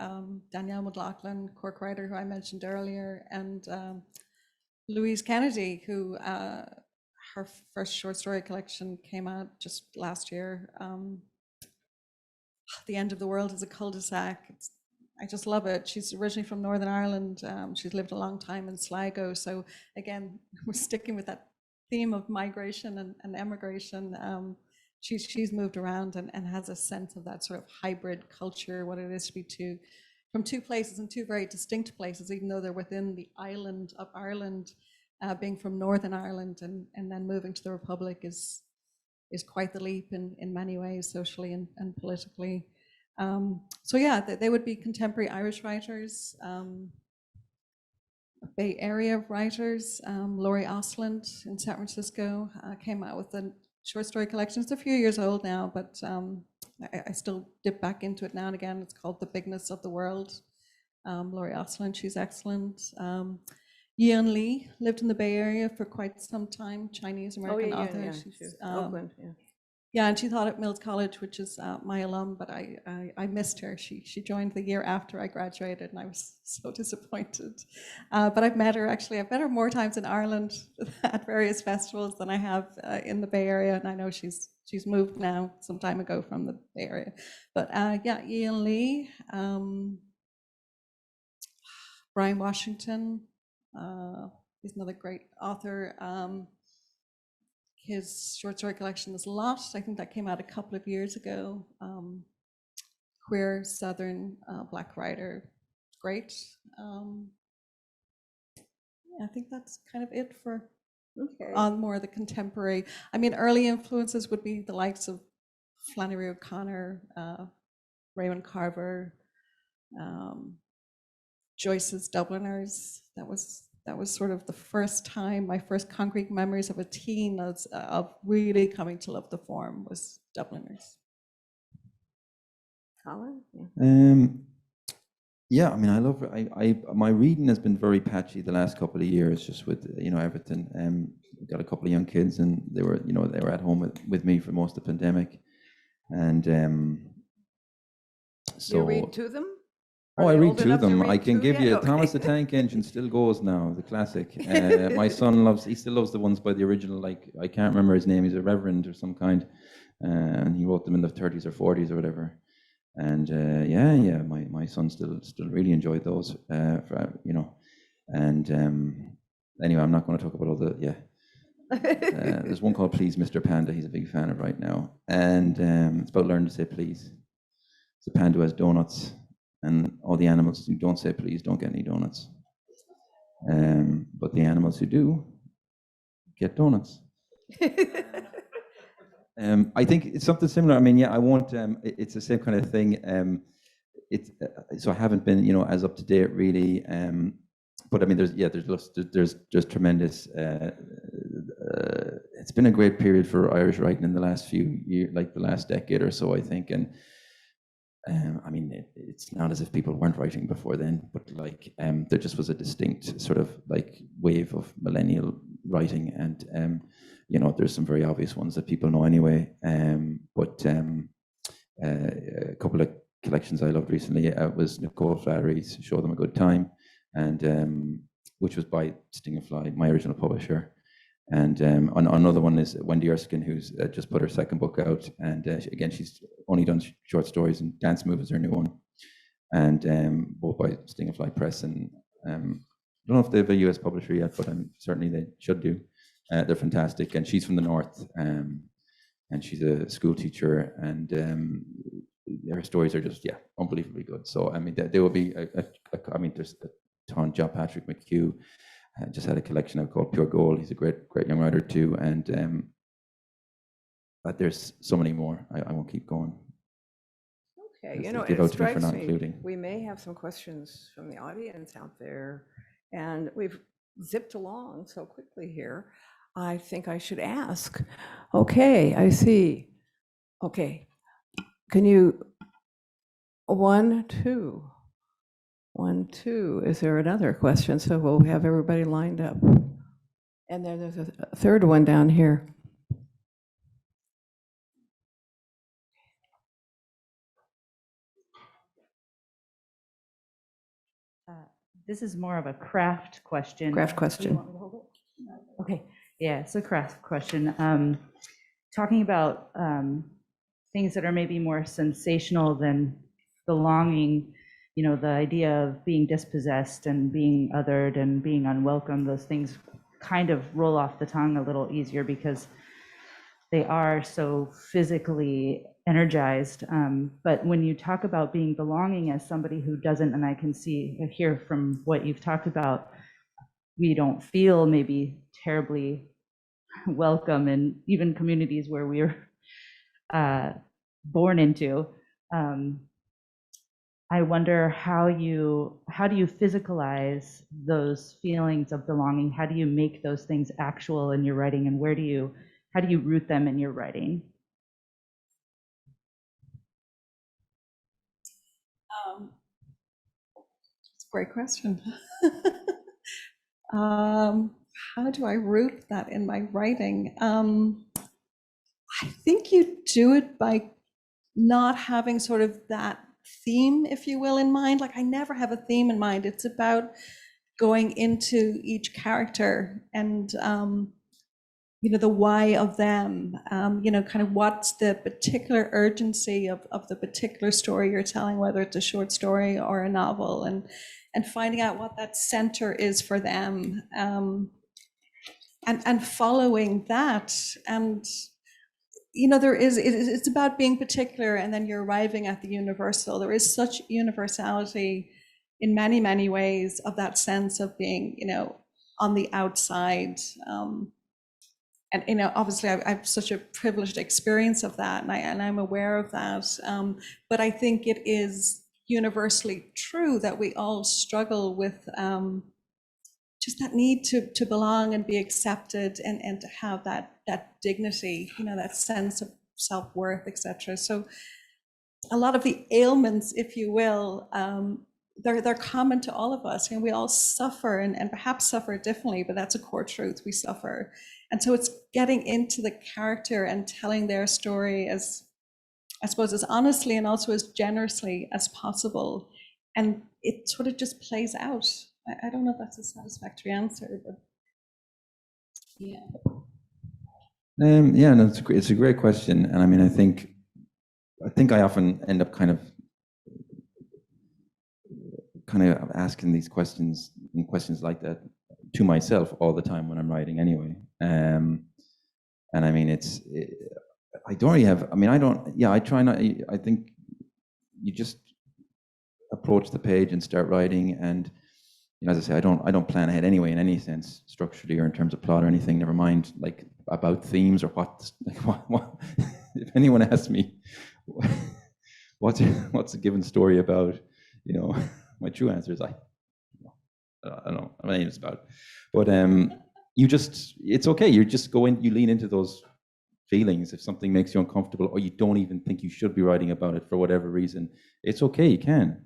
Danielle Mclachlan, Cork writer, who I mentioned earlier, and Louise Kennedy, who her first short story collection came out just last year. The End of the World is a cul-de-sac. I just love it. She's originally from Northern Ireland. She's lived a long time in Sligo. So again, we're sticking with that theme of migration and emigration. She's moved around and has a sense of that sort of hybrid culture, what it is to be from two places, and two very distinct places, even though they're within the island of Ireland. Being from Northern Ireland and then moving to the Republic is quite the leap in many ways, socially and politically. So yeah, they would be contemporary Irish writers, Bay Area writers. Laurie Osland in San Francisco came out with a short story collection. It's a few years old now, but I still dip back into it now and again. It's called The Bigness of the World. Laurie Osland, she's excellent. Yeon Lee lived in the Bay Area for quite some time, Chinese-American author. Yeah. She's, Oakland, yeah. Yeah, and she taught at Mills College, which is my alum, but I missed her. She joined the year after I graduated, and I was so disappointed. But I've met her, actually. I've met her more times in Ireland at various festivals than I have in the Bay Area, and I know she's moved now some time ago from the Bay Area. But yeah, Yeon Lee, Brian Washington, he's another great author. His short story collection is Lost. I think that came out a couple of years ago. Queer Southern Black writer, great. I think that's kind of it for on more of the contemporary. I mean, early influences would be the likes of Flannery O'Connor, Raymond Carver, Joyce's Dubliners. That was sort of the first time, my first concrete memories of a teen of really coming to love the form was Dubliners. Colin? Yeah, I mean, I love. My reading has been very patchy the last couple of years, just with everything. Got a couple of young kids, and they were at home with me for most of the pandemic, and so. You read to them? Oh, I read to them. Read I can give you okay. Thomas the Tank Engine still goes now, the classic. My son still loves the ones by the original, like, I can't remember his name, he's a reverend or some kind, and he wrote them in the 30s or 40s or whatever. And my son still really enjoyed those, and anyway, I'm not going to talk about all the, there's one called Please Mr. Panda, he's a big fan of right now, and it's about learning to say please. It's a panda who has donuts, and all the animals who don't say please don't get any donuts. But the animals who do get donuts. I think it's something similar. I mean, I won't. It's the same kind of thing. So I haven't been, as up to date really. But I mean, there's tremendous. It's been a great period for Irish writing in the last few years, like the last decade or so, I think, and. I mean, it's not as if people weren't writing before then, but like there just was a distinct sort of like wave of millennial writing, and there's some very obvious ones that people know anyway. But a couple of collections I loved recently was Nicole Flattery's "Show Them a Good Time," and which was by Sting and Fly, my original publisher. And another one is Wendy Erskine, who's just put her second book out, and again, she's only done short stories, and Dance Move is her new one, and both by Sting and Fly Press. And I don't know if they have a US publisher yet, but certainly they should do. They're fantastic, and she's from the north, and she's a school teacher, and her stories are just unbelievably good. So I mean, there will be I mean, there's a ton. John Patrick McHugh. Just had a collection out called Pure Gold. He's a great young writer too, and but there's so many more. I won't keep going. Okay, it strikes me including. We may have some questions from the audience out there, and we've zipped along so quickly here. I think I should ask. Okay, I see. Okay, can you 1, 2? 1, 2. Is there another question? So we'll have everybody lined up. And then there's a third one down here. This is more of a craft question. Craft question. You want me to hold it? Okay. Yeah, it's a craft question. Talking about things that are maybe more sensational than belonging. The idea of being dispossessed and being othered and being unwelcome, those things kind of roll off the tongue a little easier because they are so physically energized. But when you talk about being belonging as somebody who doesn't, and I can hear from what you've talked about, we don't feel maybe terribly welcome in even communities where we're born into. I wonder how do you physicalize those feelings of belonging? How do you make those things actual in your writing, and how do you root them in your writing? It's a great question. How do I root that in my writing? I think you do it by not having sort of that theme, if you will, in mind. Like, I never have a theme in mind. It's about going into each character and the why of them, kind of what's the particular urgency of the particular story you're telling, whether it's a short story or a novel, and finding out what that center is for them, and following that. And it's about being particular, and then you're arriving at the universal. There is such universality in many, many ways of that sense of being, on the outside. And obviously I have such a privileged experience of that, and I'm aware of that. But I think it is universally true that we all struggle with just that need to belong and be accepted, and to have that dignity, that sense of self-worth, etc. So a lot of the ailments, if you will, they're common to all of us. We all suffer, and perhaps suffer differently, but that's a core truth. We suffer. And so it's getting into the character and telling their story as, I suppose, as honestly and also as generously as possible. And it sort of just plays out. I don't know if that's a satisfactory answer, but yeah. Yeah, no, it's a great question. And I mean, I think I often end up kind of asking these questions and questions like that to myself all the time when I'm writing anyway. And I mean, I don't really have, I mean, I try not, I think you just approach the page and start writing. And, as I say, I don't plan ahead anyway, in any sense, structurally or in terms of plot or anything, never mind like about themes or what if anyone asks me, what's a given story about, my true answer is I don't know what it's about. But it's okay. You just go in, you lean into those feelings. If something makes you uncomfortable, or you don't even think you should be writing about it for whatever reason, it's okay. You can,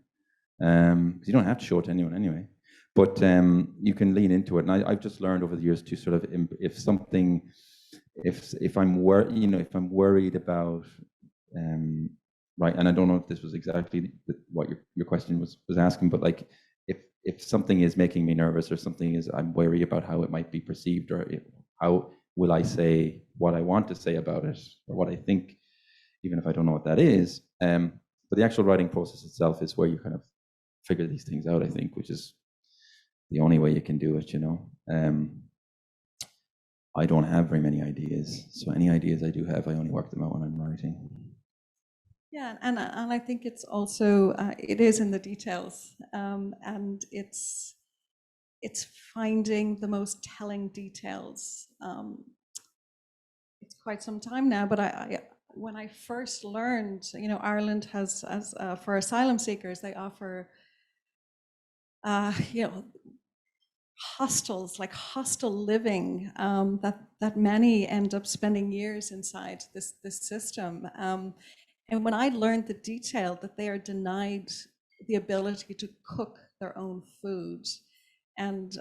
because you don't have to show it to anyone anyway. But you can lean into it. And I've just learned over the years to sort of, if I'm worried about, right, and I don't know if this was exactly what your question was asking, but like, if something is making me nervous, or something is, I'm wary about how it might be perceived, or how will I say what I want to say about it, or what I think, even if I don't know what that is. But the actual writing process itself is where you kind of figure these things out, I think, which is the only way you can do it, I don't have very many ideas. So any ideas I do have, I only work them out when I'm writing. Yeah, and I think it's also, it is in the details, and it's finding the most telling details. It's quite some time now, but when I first learned, Ireland has, for asylum seekers, they offer, hostels, like hostel living, that many end up spending years inside this system. And when I learned the detail that they are denied the ability to cook their own food, and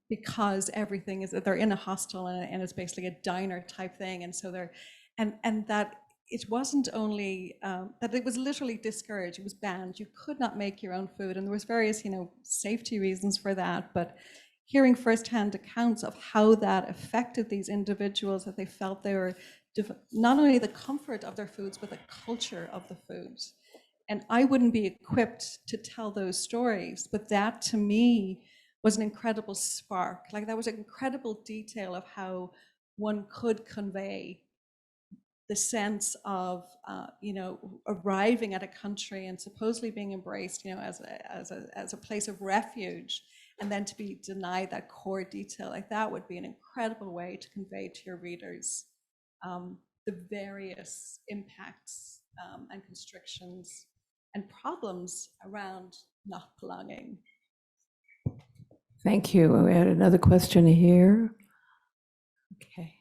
because everything is, they're in a hostel, and it's basically a diner type thing, and so they're, and that it wasn't only that it was literally discouraged, it was banned. You could not make your own food, and there was various, safety reasons for that. But hearing firsthand accounts of how that affected these individuals, that they felt they were not only the comfort of their foods, but the culture of the foods. And I wouldn't be equipped to tell those stories, but that to me was an incredible spark. Like, that was an incredible detail of how one could convey the sense of, arriving at a country and supposedly being embraced, as a place of refuge, and then to be denied that core detail. Like, that would be an incredible way to convey to your readers the various impacts and constrictions and problems around not belonging. Thank you. We had another question here. Okay.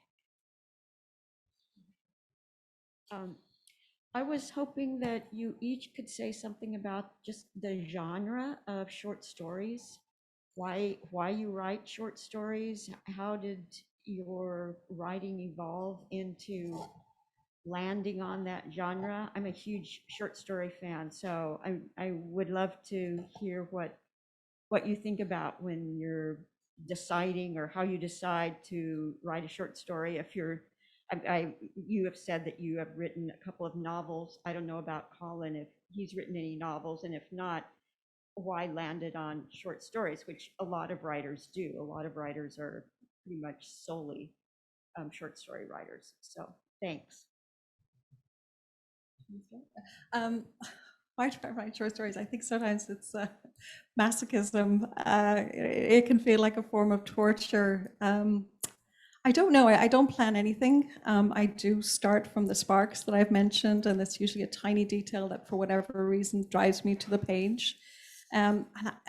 I was hoping that you each could say something about just the genre of short stories, why you write short stories, how did your writing evolve into landing on that genre. I'm a huge short story fan, so I would love to hear what you think about when you're deciding, or how you decide to write a short story. If you're, you have said that you have written a couple of novels. I don't know about Colin, if he's written any novels, and if not, why landed on short stories, which a lot of writers do. A lot of writers are pretty much solely short story writers. So thanks. Why do I write short stories? I think sometimes it's masochism. It can feel like a form of torture. I don't know. I don't plan anything. I do start from the sparks that I've mentioned, and it's usually a tiny detail that, for whatever reason, drives me to the page. And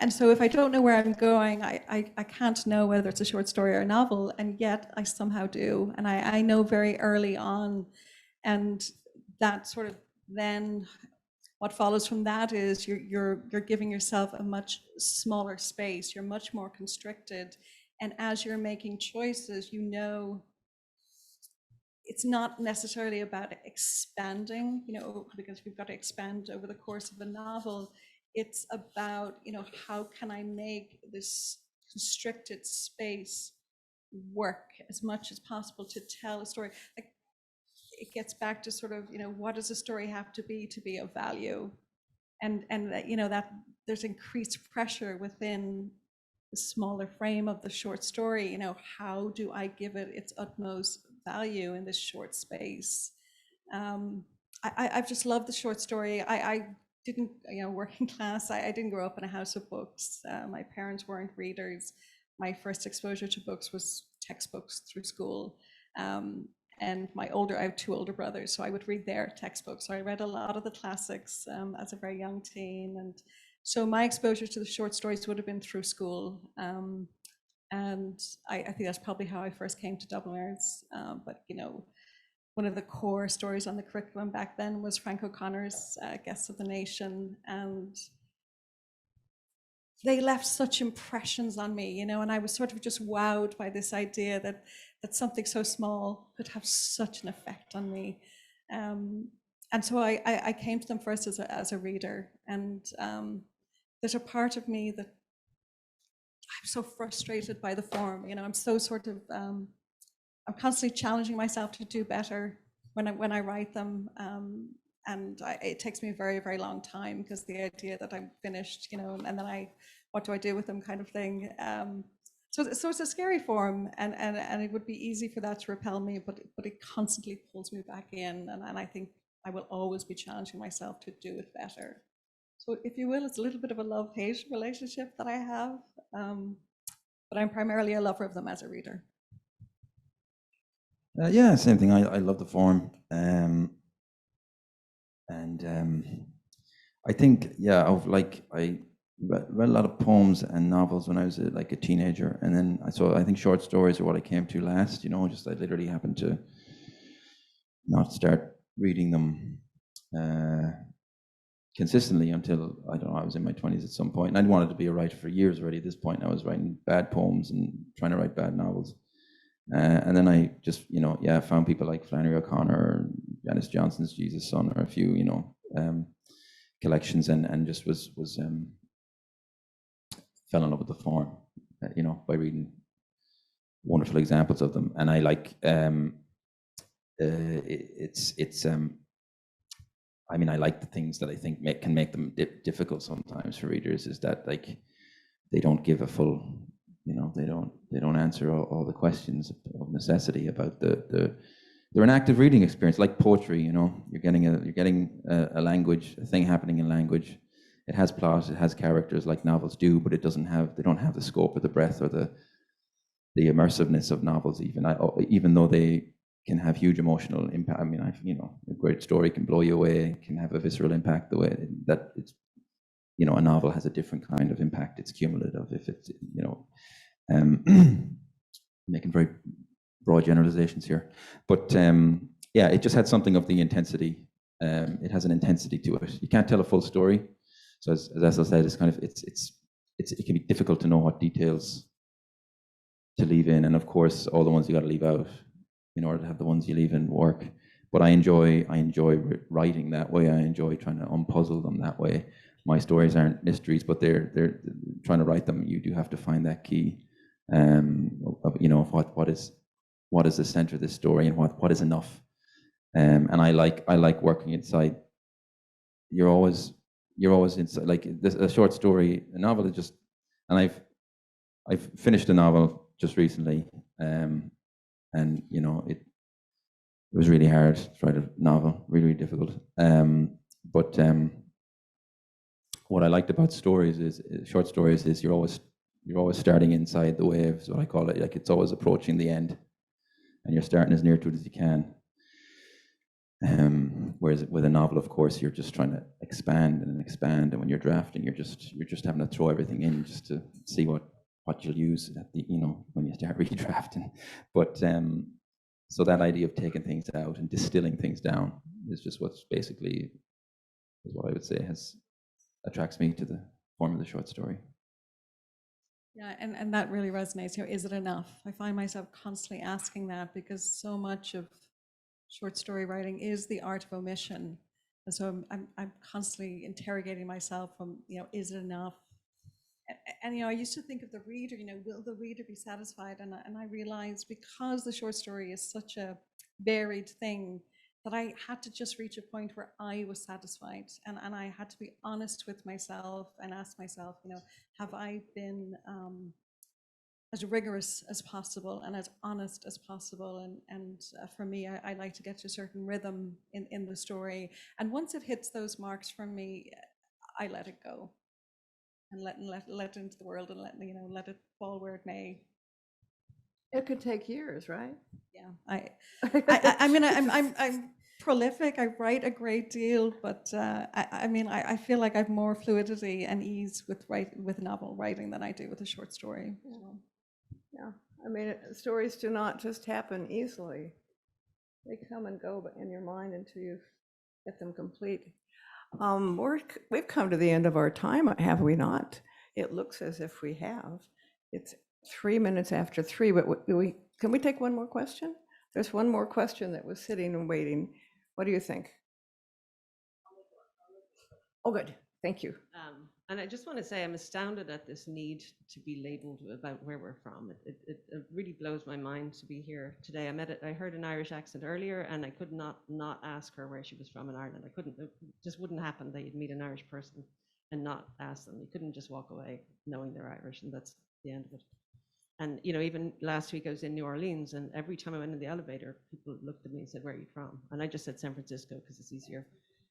so if I don't know where I'm going, I can't know whether it's a short story or a novel, and yet I somehow do. And I know very early on, and that sort of then what follows from that is you're giving yourself a much smaller space. You're much more constricted. And as you're making choices, you know, it's not necessarily about expanding, you know, because we've got to expand over the course of a novel. It's about, you know, how can I make this constricted space work as much as possible to tell a story? Like, it gets back to sort of, you know, what does a story have to be of value? And that, you know, that there's increased pressure within the smaller frame of the short story. You know, how do I give it its utmost value in this short space? I've just loved the short story. I didn't, you know, working class, I didn't grow up in a house of books. My parents weren't readers. My first exposure to books was textbooks through school. And I have 2 older brothers, so I would read their textbooks. So I read a lot of the classics as a very young teen. And so my exposure to the short stories would have been through school. And I think that's probably how I first came to Dubliners. But, you know, one of the core stories on the curriculum back then was Frank O'Connor's Guests of the Nation. And they left such impressions on me, you know, and I was sort of just wowed by this idea that something so small could have such an effect on me. And so I came to them first as a reader. And there's a part of me that I'm so frustrated by the form, you know, I'm so sort of, I'm constantly challenging myself to do better when I write them. And it takes me a very, very long time, because the idea that I'm finished, you know, and then what do I do with them kind of thing. So it's a scary form, and it would be easy for that to repel me, but it constantly pulls me back in, and I think I will always be challenging myself to do it better. So if you will, it's a little bit of a love-hate relationship that I have, but I'm primarily a lover of them as a reader. Yeah, same thing. I love the form. I think, yeah, I read a lot of poems and novels when I was like a teenager, and then I think short stories are what I came to last. You know, just I literally happened to not start reading them consistently until, I don't know, I was in my 20s at some point, and I'd wanted to be a writer for years already. At this point, I was writing bad poems and trying to write bad novels. And then I just, you know, found people like Flannery O'Connor, Janice Johnson's Jesus Son, or a few, you know, collections, and just was fell in love with the form, you know, by reading wonderful examples of them. And I like, I mean, I like the things that I think can make them difficult sometimes for readers, is that, like, they don't give a full, you know, they don't answer all the questions of necessity about they're an active reading experience, like poetry. You know, you're getting a language, a thing happening in language. It has plot, it has characters, like novels do, but they don't have the scope or the breadth or the immersiveness of novels. Even though they can have huge emotional impact. I mean, you know, a great story can blow you away, can have a visceral impact. The way that it's, you know, a novel has a different kind of impact. It's cumulative. If it's, you know, making very broad generalizations here, but yeah, it just had something of the intensity. It has an intensity to it. You can't tell a full story, so as Ethel said, it's kind of it can be difficult to know what details to leave in, and of course, all the ones you got to leave out in order to have the ones you leave in work. But I enjoy writing that way. I enjoy trying to unpuzzle them that way. My stories aren't mysteries, but they're trying to write them. You do have to find that key. of, you know, of what is the center of this story and what is enough. And I like working inside. You're always inside, like a short story, a novel is just, and I've finished a novel just recently, and you know, it was really hard to write a novel, really difficult. But what I liked about stories is short stories is you're always starting inside the waves, what I call it. Like, it's always approaching the end, and you're starting as near to it as you can. Whereas with a novel, of course, you're just trying to expand, and when you're drafting, you're just having to throw everything in just to see what you'll use at the, you know, when you start redrafting. But so that idea of taking things out and distilling things down is just what's basically, is what I would say attracts me to the form of the short story. Yeah, and that really resonates here. Is it enough? I find myself constantly asking that, because so much of short story writing is the art of omission. And so I'm constantly interrogating myself from, you know, is it enough? And you know, I used to think of the reader, you know, will the reader be satisfied? And I realized, because the short story is such a varied thing, that I had to just reach a point where I was satisfied, and I had to be honest with myself and ask myself, you know, have I been as rigorous as possible and as honest as possible? And for me, I like to get to a certain rhythm in the story, and once it hits those marks for me, I let it go and let it into the world, and let it fall where it may. It could take years, right? Yeah, I mean, I'm prolific. I write a great deal, but I mean, I feel like I have more fluidity and ease with novel writing than I do with a short story. So. Yeah, I mean, stories do not just happen easily. They come and go in your mind until you get them complete. We've come to the end of our time, have we not? It looks as if we have. It's 3 minutes after 3, but can we take one more question? There's one more question that was sitting and waiting. What do you think? Oh, good. Thank you. And I just want to say, I'm astounded at this need to be labeled about where we're from. It really blows my mind to be here today. I heard an Irish accent earlier, and I could not ask her where she was from in Ireland. I couldn't. It just wouldn't happen that you'd meet an Irish person and not ask them. You couldn't just walk away knowing they're Irish, and that's the end of it. And you know, even last week I was in New Orleans, and every time I went in the elevator, people looked at me and said, "Where are you from?" And I just said San Francisco because it's easier.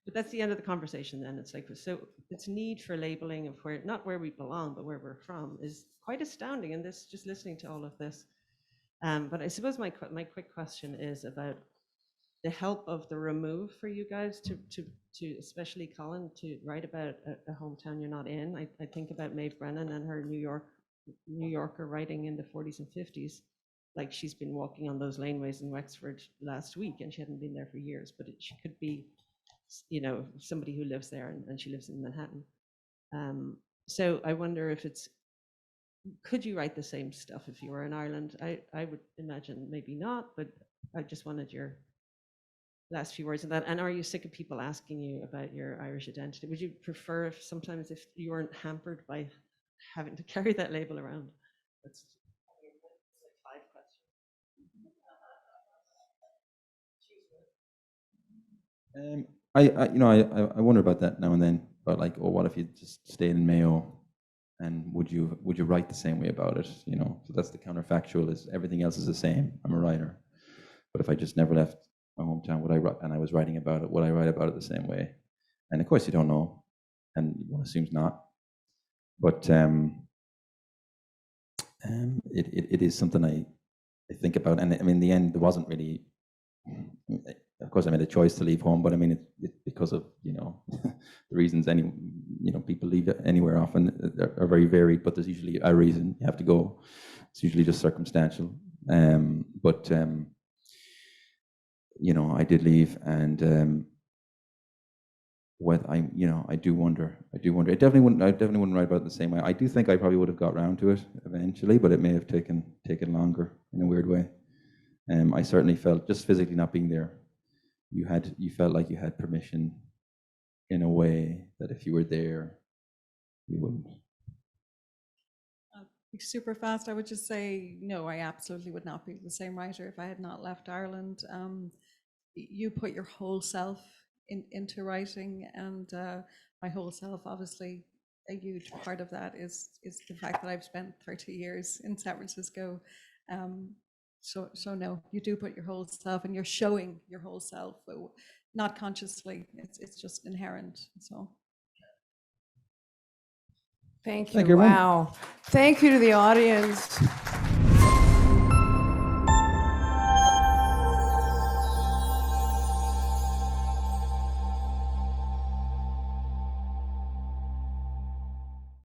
But that's the end of the conversation then. It's like, so this need for labeling of where, not where we belong, but where we're from, is quite astounding. And this, just listening to all of this. But I suppose my quick question is about the help of the remove for you guys to especially Colin, to write about a hometown you're not in. I think about Maeve Brennan and her New Yorker writing in the 40s and 50s. Like, she's been walking on those laneways in Wexford last week, and she hadn't been there for years, but she could be, you know, somebody who lives there, and she lives in Manhattan. So I wonder if could you write the same stuff if you were in Ireland? I would imagine maybe not, but I just wanted your last few words on that. And are you sick of people asking you about your Irish identity? Would you prefer if sometimes if you weren't hampered by having to carry that label around? That's like 5 questions. I wonder about that now and then, about like, oh, what if you just stayed in Mayo, and would you write the same way about it? You know, so that's the counterfactual, is everything else is the same. I'm a writer, but if I just never left my hometown, would I write, and I was writing about it, would I write about it the same way? And of course you don't know, and one assumes not, but it is something I think about. And I mean, in the end, there wasn't really, of course I made a choice to leave home, but I mean, it's because of, you know, the reasons people leave anywhere often are very varied, but there's usually a reason you have to go. It's usually just circumstantial. But I did leave, and I do wonder. I definitely wouldn't write about it the same way. I do think I probably would have got around to it eventually, but it may have taken longer in a weird way. I certainly felt, just physically not being there, you felt like you had permission in a way that if you were there, you wouldn't. Super fast, I would just say, no, I absolutely would not be the same writer if I had not left Ireland. You put your whole self into writing, and my whole self, obviously, a huge part of that is the fact that I've spent 30 years in San Francisco. So no, you do put your whole self, and you're showing your whole self, not consciously. It's just inherent. So. Thank you. Thank you, everyone. Wow. Thank you to the audience.